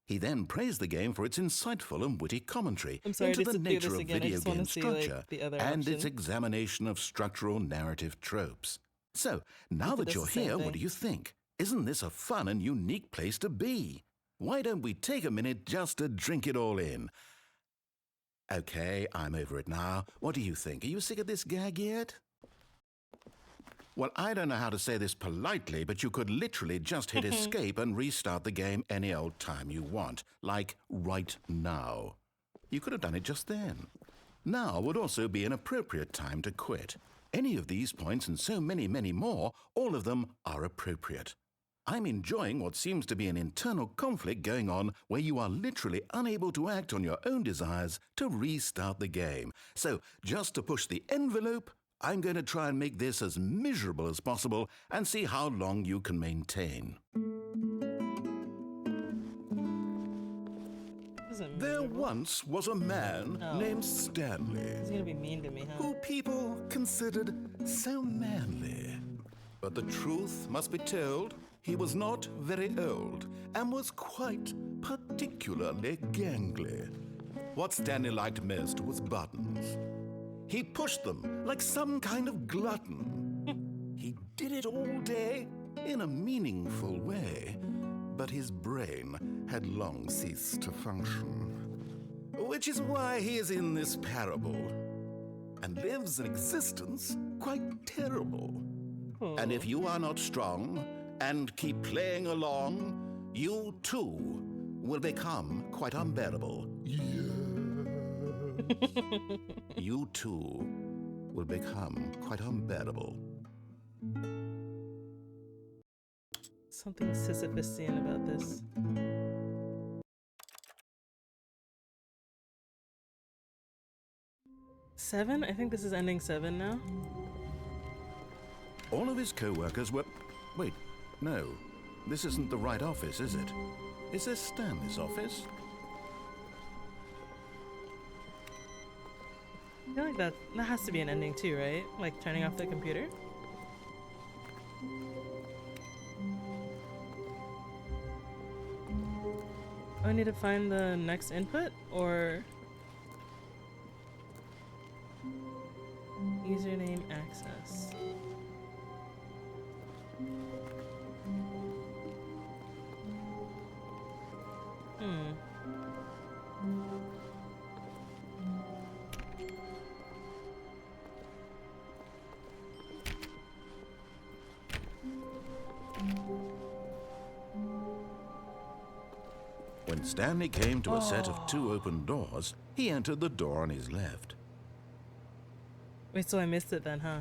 He then praised the game for its insightful and witty commentary I'm sorry into to the do nature this of again. I video just want game to see structure like, the other and option. its examination of structural narrative tropes. So, now that Does you're the same here, what thing. do you think? Isn't this a fun and unique place to be? Why don't we take a minute just to drink it all in? Okay, I'm over it now. What do you think? Are you sick of this gag yet? Well, I don't know how to say this politely, but you could literally just hit escape and restart the game any old time you want, like right now. You could have done it just then. Now would also be an appropriate time to quit. Any of these points and so many, many more, all of them are appropriate. I'm enjoying what seems to be an internal conflict going on where you are literally unable to act on your own desires to restart the game. So, just to push the envelope, I'm going to try and make this as miserable as possible and see how long you can maintain. Isn't There miserable. once was a man Oh. named Stanley, He's gonna be mean to me, huh? who people considered so manly. But the truth must be told, he was not very old and was quite particularly gangly. What Stanley liked most was buttons. He pushed them like some kind of glutton. He did it all day in a meaningful way, but his brain had long ceased to function. Which is why he is in this parable and lives an existence quite terrible. Oh. And if you are not strong and keep playing along, you too will become quite unbearable. You too will become quite unbearable. Something Sisyphusian about this. Seven? I think this is ending 7 now. All of his co-workers were... Wait, no. This isn't the right office, is it? Is this Stanley's office? I feel like that has to be an ending too, right? Like turning off the computer? Oh, I need to find the next input or username access. When Stanley came to a set of 2 open doors, he entered the door on his left. Wait, so I missed it then, huh?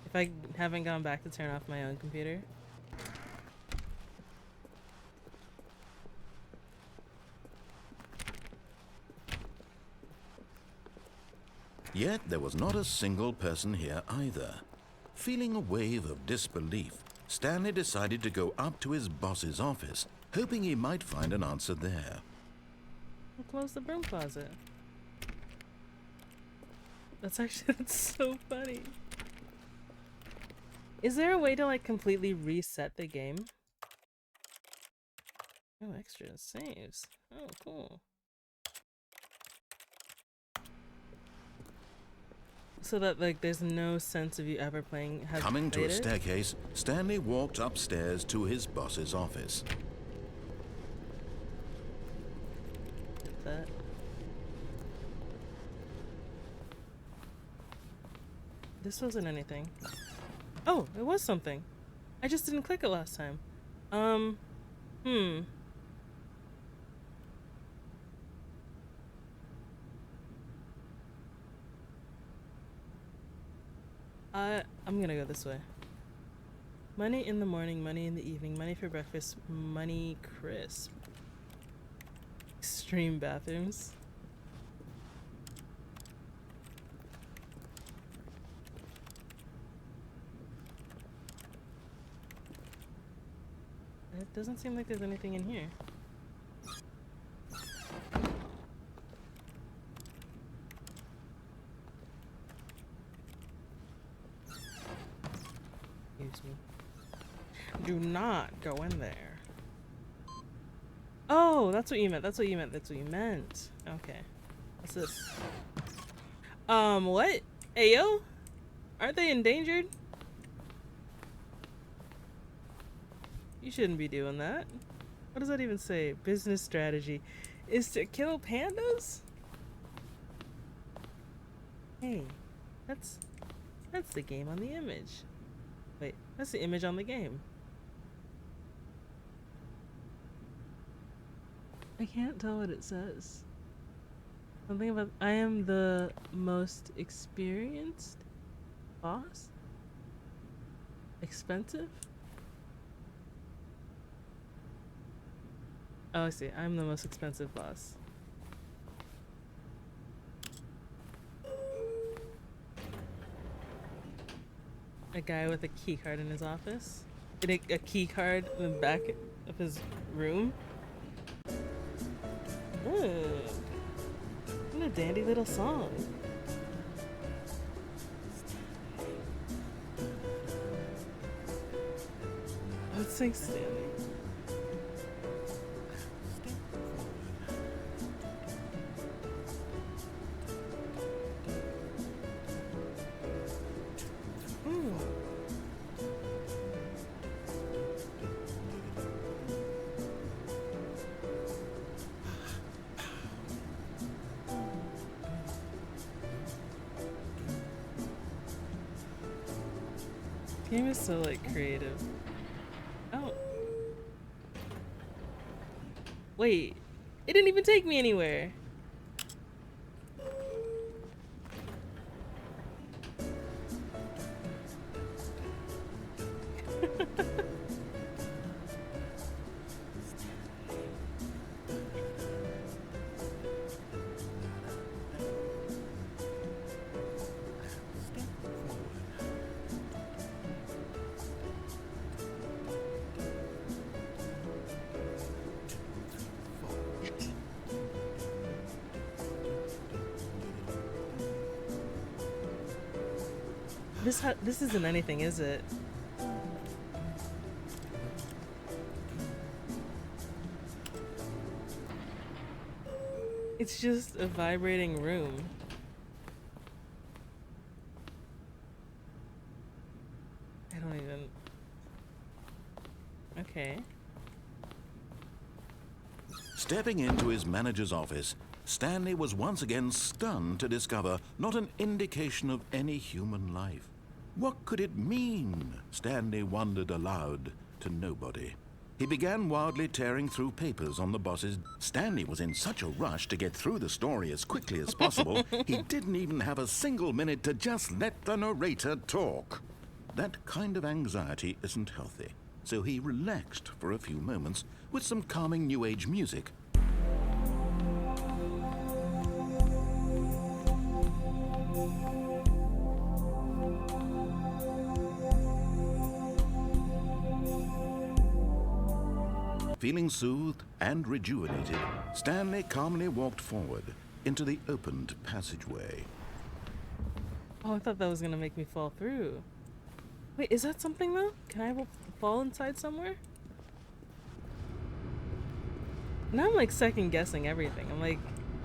If I haven't gone back to turn off my own computer? Yet there was not a single person here either. Feeling a wave of disbelief, Stanley decided to go up to his boss's office, hoping he might find an answer there. I'll close the broom closet. That's so funny. Is there a way to like completely reset the game? Oh, extra saves. Oh, cool. So that like there's no sense of you ever playing. Coming to a it? staircase, Stanley walked upstairs to his boss's office. That. This wasn't anything. Oh, it was something. I just didn't click it last time. Hmm. I'm gonna go this way. Money in the morning, money in the evening, money for breakfast, money crisp. Extreme bathrooms. It doesn't seem like there's anything in here. Excuse me. Do not go in there. Oh, that's what you meant. That's what you meant. That's what you meant. Okay. What's this? What? Ayo? Aren't they endangered? You shouldn't be doing that. What does that even say? Business strategy is to kill pandas? Hey, that's the game on the image. Wait, that's the image on the game. I can't tell what it says. Something about I am the most experienced boss? Expensive? Oh, I see. I'm the most expensive boss. A guy with a key card in his office? A key card in the back of his room? Ooh. What a dandy little song. Let's sing Stanley. Game is so like creative. Oh. Wait. It didn't even take me anywhere. This isn't anything, is it? It's just a vibrating room. I don't even... Okay. Stepping into his manager's office, Stanley was once again stunned to discover not an indication of any human life. What could it mean? Stanley wondered aloud to nobody. He began wildly tearing through papers on the boss's... Stanley was in such a rush to get through the story as quickly as possible, he didn't even have a single minute to just let the narrator talk. That kind of anxiety isn't healthy, so he relaxed for a few moments with some calming New Age music. Feeling soothed and rejuvenated, Stanley calmly walked forward into the opened passageway. Oh, I thought that was gonna make me fall through. Wait, is that something though? Can I fall inside somewhere? Now I'm like second guessing everything. I'm like,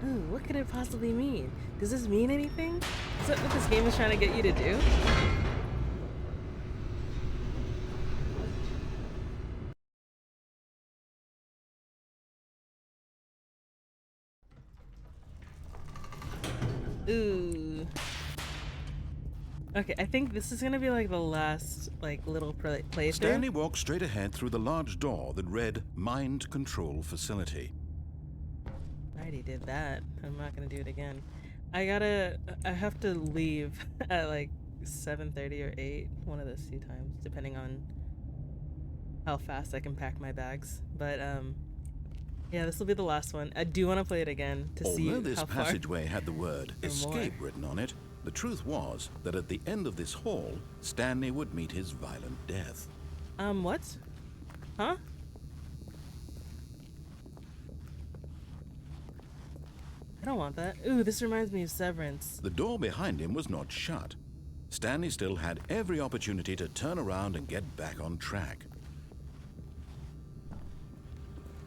ooh, what could it possibly mean? Does this mean anything? Is that what this game is trying to get you to do? Ooh. Okay, I think this is gonna be like the last like little playthrough. Stanley walked straight ahead through the large door that read Mind Control Facility. I already did that. I'm not gonna do it again. I have to leave at like 7:30 or 8, one of those two times, depending on how fast I can pack my bags. But yeah, this will be the last one. I do want to play it again to see Although this how far. passageway had the word or escape more. written on it, the truth was that at the end of this hall, Stanley would meet his violent death. What? Huh? I don't want that. Ooh, this reminds me of Severance. The door behind him was not shut. Stanley still had every opportunity to turn around and get back on track.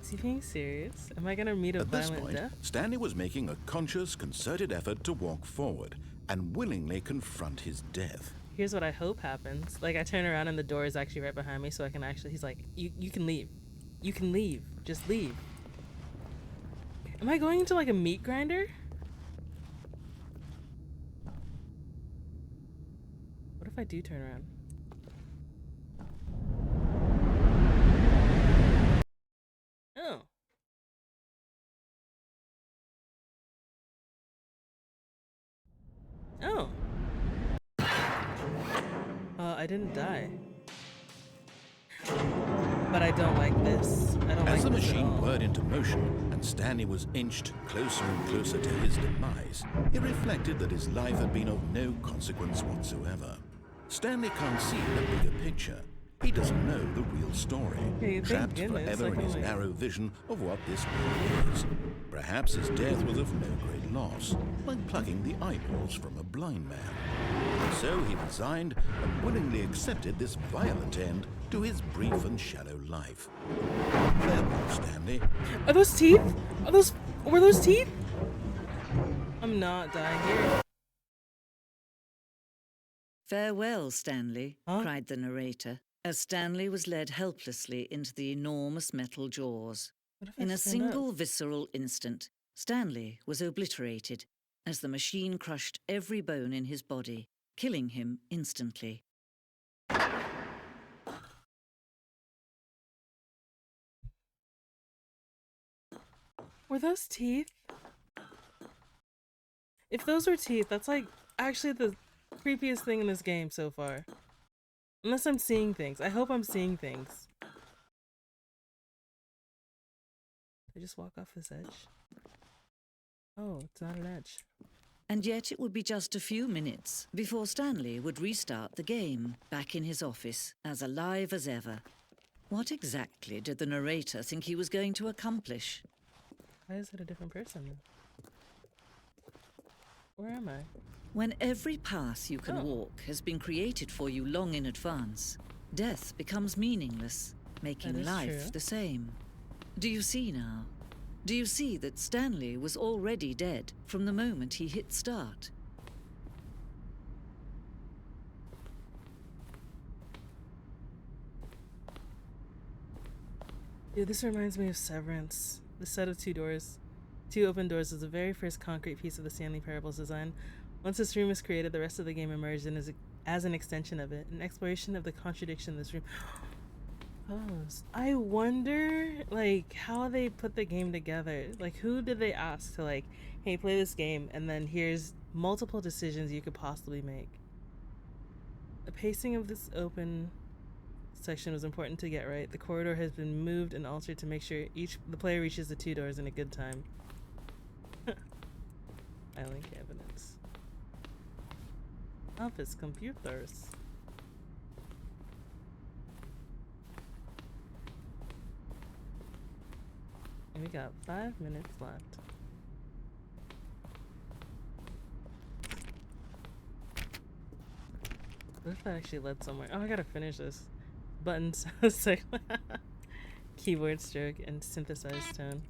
Is he being serious? Am I gonna meet a At this violent point, death? Stanley was making a conscious, concerted effort to walk forward and willingly confront his death. Here's what I hope happens. Like, I turn around and the door is actually right behind me, so I can actually. He's like, you can leave. You can leave. Just leave. Am I going into like a meat grinder? What if I do turn around? Oh. Oh. I didn't die. But I don't like this. I don't like As the this at machine all. whirred into motion and Stanley was inched closer and closer to his demise, he reflected that his life had been of no consequence whatsoever. Stanley can't see the bigger picture. He doesn't know the real story, Hey, thank trapped goodness, forever like, in his I'm like- narrow vision of what this world is. Perhaps his death was of no great loss, like plucking the eyeballs from a blind man. So he resigned and willingly accepted this violent end to his brief and shallow life. Farewell, Stanley. Are those teeth? Were those teeth? I'm not dying here. "Farewell, Stanley," Huh? cried the narrator, as Stanley was led helplessly into the enormous metal jaws. What if I In a stand up? single visceral instant, Stanley was obliterated as the machine crushed every bone in his body, killing him instantly. Were those teeth? If those were teeth, that's like actually the creepiest thing in this game so far. Unless I'm seeing things. I hope I'm seeing things. Did I just walk off this edge? Oh, it's not an edge. And yet it would be just a few minutes before Stanley would restart the game, back in his office, as alive as ever. What exactly did the narrator think he was going to accomplish? Why is it a different person then? Where am I? When every path you can Oh. walk has been created for you long in advance, death becomes meaningless, making That is life true. the same. Do you see now? Do you see that Stanley was already dead from the moment he hit start? Dude, this reminds me of Severance. The set of two open doors is the very first concrete piece of the Stanley Parable's design. Once this room is created, the rest of the game emerged and is as an extension of it, an exploration of the contradiction in this room. I wonder, like, how they put the game together. Like, who did they ask to, like, hey, play this game, and then here's multiple decisions you could possibly make. The pacing of this open section was important to get right. The corridor has been moved and altered to make sure the player reaches the two doors in a good time. Filing cabinets. Office computers. And we got 5 minutes left. What if that actually led somewhere? Oh, I gotta finish this. Buttons, keyboard stroke, and synthesized tone.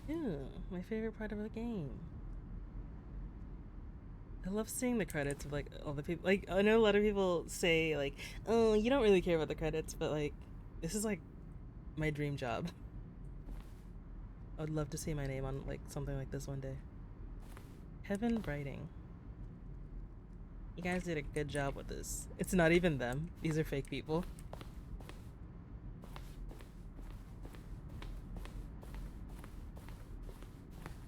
Ew, my favorite part of the game. I love seeing the credits of like all the people. Like I know a lot of people say like, "Oh, you don't really care about the credits," but like, this is like my dream job. I would love to see my name on like something like this one day. Heaven Writing. You guys did a good job with this. It's not even them. These are fake people.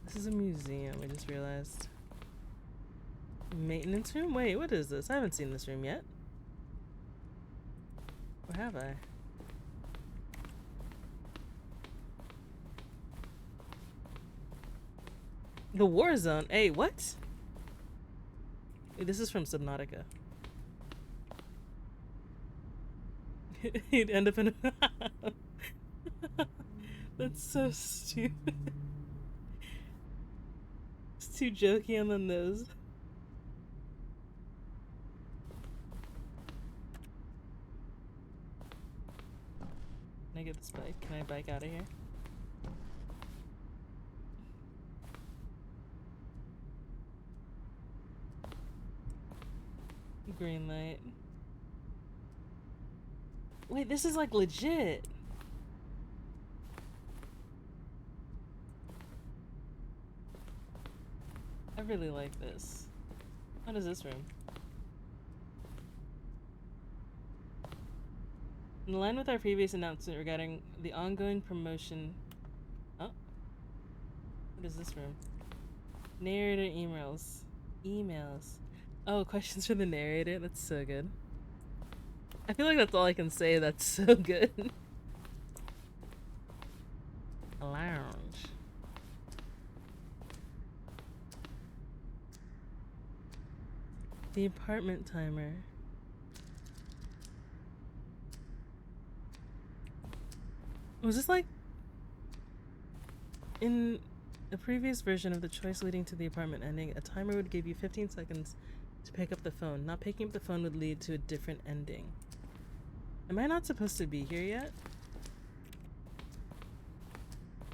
This is a museum, I just realized. Maintenance room? Wait, what is this? I haven't seen this room yet. Or have I? The war zone? Hey, what? Wait, this is from Subnautica. He'd end up in a That's so stupid. It's too jokey on the nose. Can I get this bike? Can I bike out of here? Green light. Wait, this is like legit. I really like this. What is this room? In line with our previous announcement regarding the ongoing promotion. Oh, what is this room? Narrator emails. Emails. Oh, questions for the narrator. That's so good. I feel like that's all I can say. That's so good. A lounge. The apartment timer. Was this like in a previous version of the choice leading to the apartment ending? A timer would give you 15 seconds to pick up the phone. Not picking up the phone would lead to a different ending. Am I not supposed to be here yet?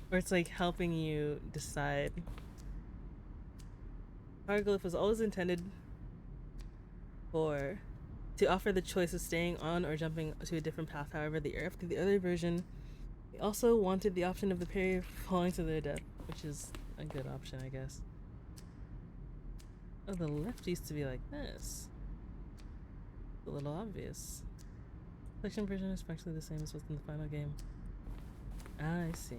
Or it's like helping you decide. Hieroglyph was always intended to offer the choice of staying on or jumping to a different path. However, after the other version, they also wanted the option of the pair falling to their death, which is a good option, I guess. Oh, the lift used to be like this. It's a little obvious. Collection version is practically the same as what's in the final game. Ah, I see.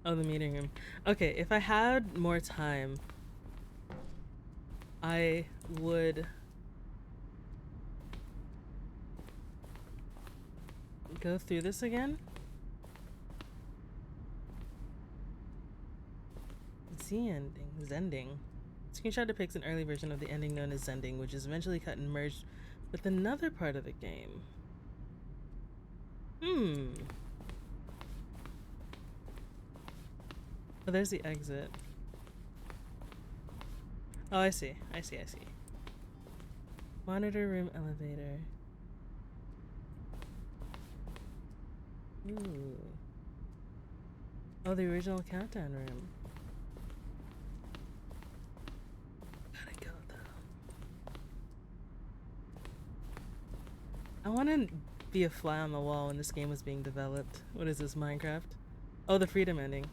Oh, the meeting room. Okay, if I had more time, I would go through this again. Zending. Screenshot depicts an early version of the ending known as Zending, which is eventually cut and merged with another part of the game. Oh, there's the exit. Oh, I see. Monitor room elevator. Ooh. Oh, the original countdown room. Gotta go though. I want to be a fly on the wall when this game was being developed. What is this, Minecraft? Oh, the freedom ending.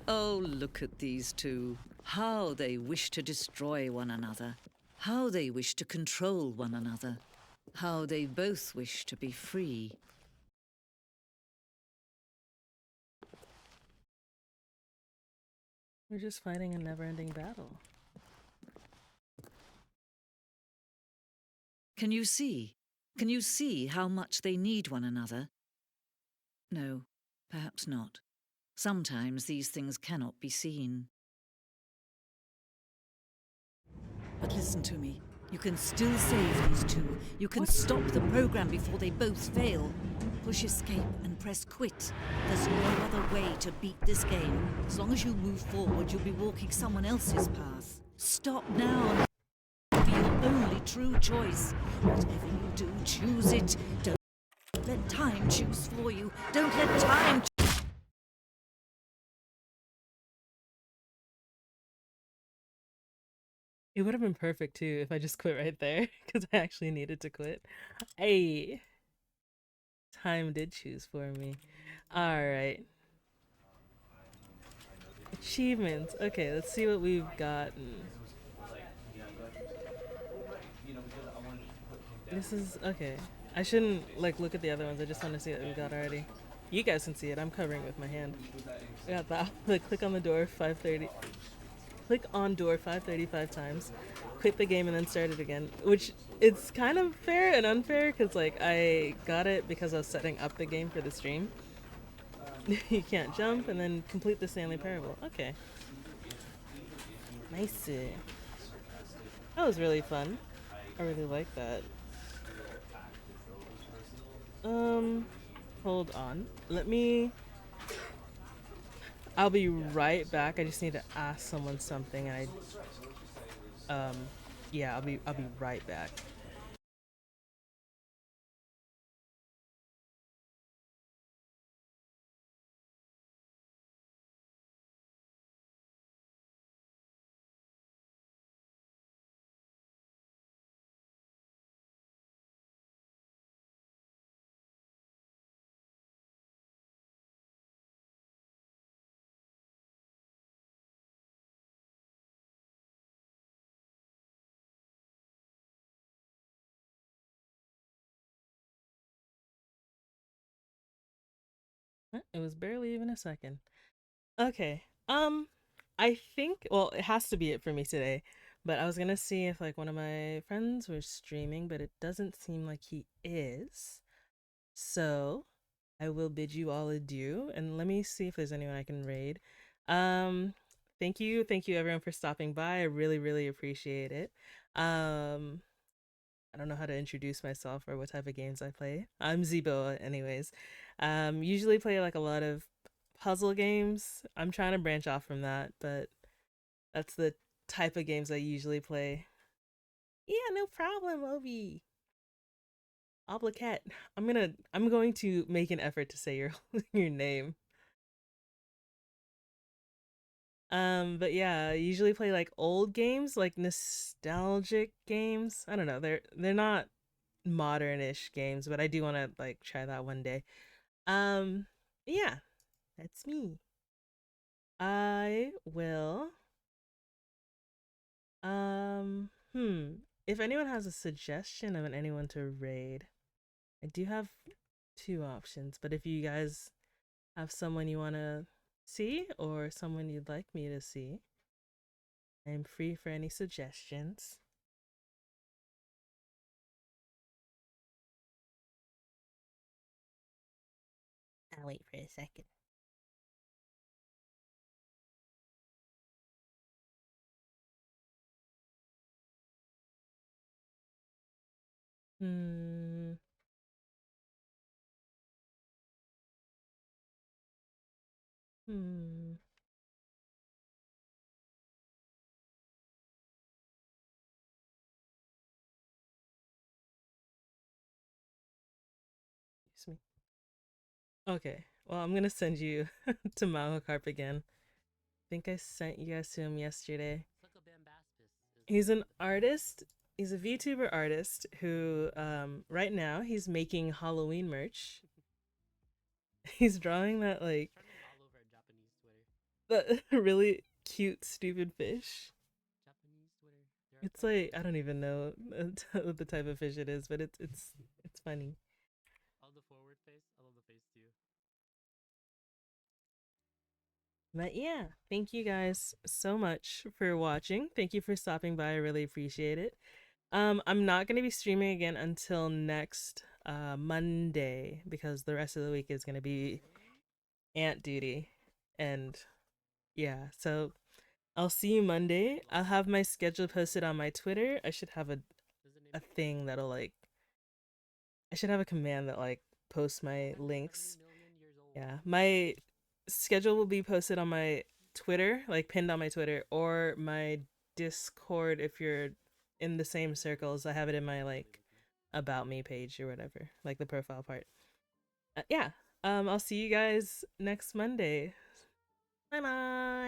Oh, look at these two. How they wish to destroy one another. How they wish to control one another. How they both wish to be free. We're just fighting a never-ending battle. Can you see? Can you see how much they need one another? No, perhaps not. Sometimes these things cannot be seen. But listen to me. can still save these two. You can stop the program before they both fail. Push escape and press quit. There's no other way to beat this game. As long as you move forward, you'll be walking someone else's path. Stop now and be your only true choice. Whatever you do, choose it. Don't let time choose for you. Don't let time. It would have been perfect too if I just quit right there because I actually needed to quit. Hey, time did choose for me. All right. Achievements. Okay, let's see what we've gotten. This is okay. I shouldn't like look at the other ones. I just want to see what we got already. You guys can see it. I'm covering it with my hand. I got that. Like click on the door 530. Click on door 535 times. Quit the game and then start it again. Which it's kind of fair and unfair because like I got it because I was setting up the game for the stream. You can't jump and then complete the Stanley Parable. Okay. Nice. That was really fun. I really like that. Hold on. I'll be right back. I just need to ask someone something and yeah, I'll be right back. It was barely even a second. Okay. I think well, it has to be it for me today. But I was gonna see if like one of my friends was streaming, but it doesn't seem like he is. So I will bid you all adieu and let me see if there's anyone I can raid. Um thank you everyone for stopping by. I really, really appreciate it. Um I don't know how to introduce myself or what type of games I play. I'm Zebo, anyways. Usually play like a lot of puzzle games. I'm trying to branch off from that, but that's the type of games I usually play. Yeah, no problem, Obi. Oblicat. I'm going to make an effort to say your your name. But yeah, I usually play like old games, like nostalgic games. I don't know. They're not modern-ish games, but I do want to like try that one day. Um, yeah, that's me. I will. If anyone has a suggestion of anyone to raid, I do have two options. But if you guys have someone you want to see or someone you'd like me to see, I'm free for any suggestions. I'll wait for a second. Hmm. Hmm. Excuse me. Okay. Well, I'm gonna send you to Mahokarp again. I think I sent you guys to him yesterday. He's an artist. He's a VTuber artist who, right now, he's making Halloween merch. He's drawing that like the really cute, stupid fish. It's like I don't even know what the type of fish it is, but it's funny. But yeah, thank you guys so much for watching. Thank you for stopping by. I really appreciate it. I'm not gonna be streaming again until next Monday because the rest of the week is gonna be ant duty. And yeah, so I'll see you Monday. I'll have my schedule posted on my Twitter. I should have a thing that'll like I should have a command that like posts my links. Yeah, my schedule will be posted on my Twitter, like pinned on my Twitter, or my Discord if you're in the same circles. I have it in my like about me page or whatever, like the profile part. Yeah. I'll see you guys next Monday. Bye bye.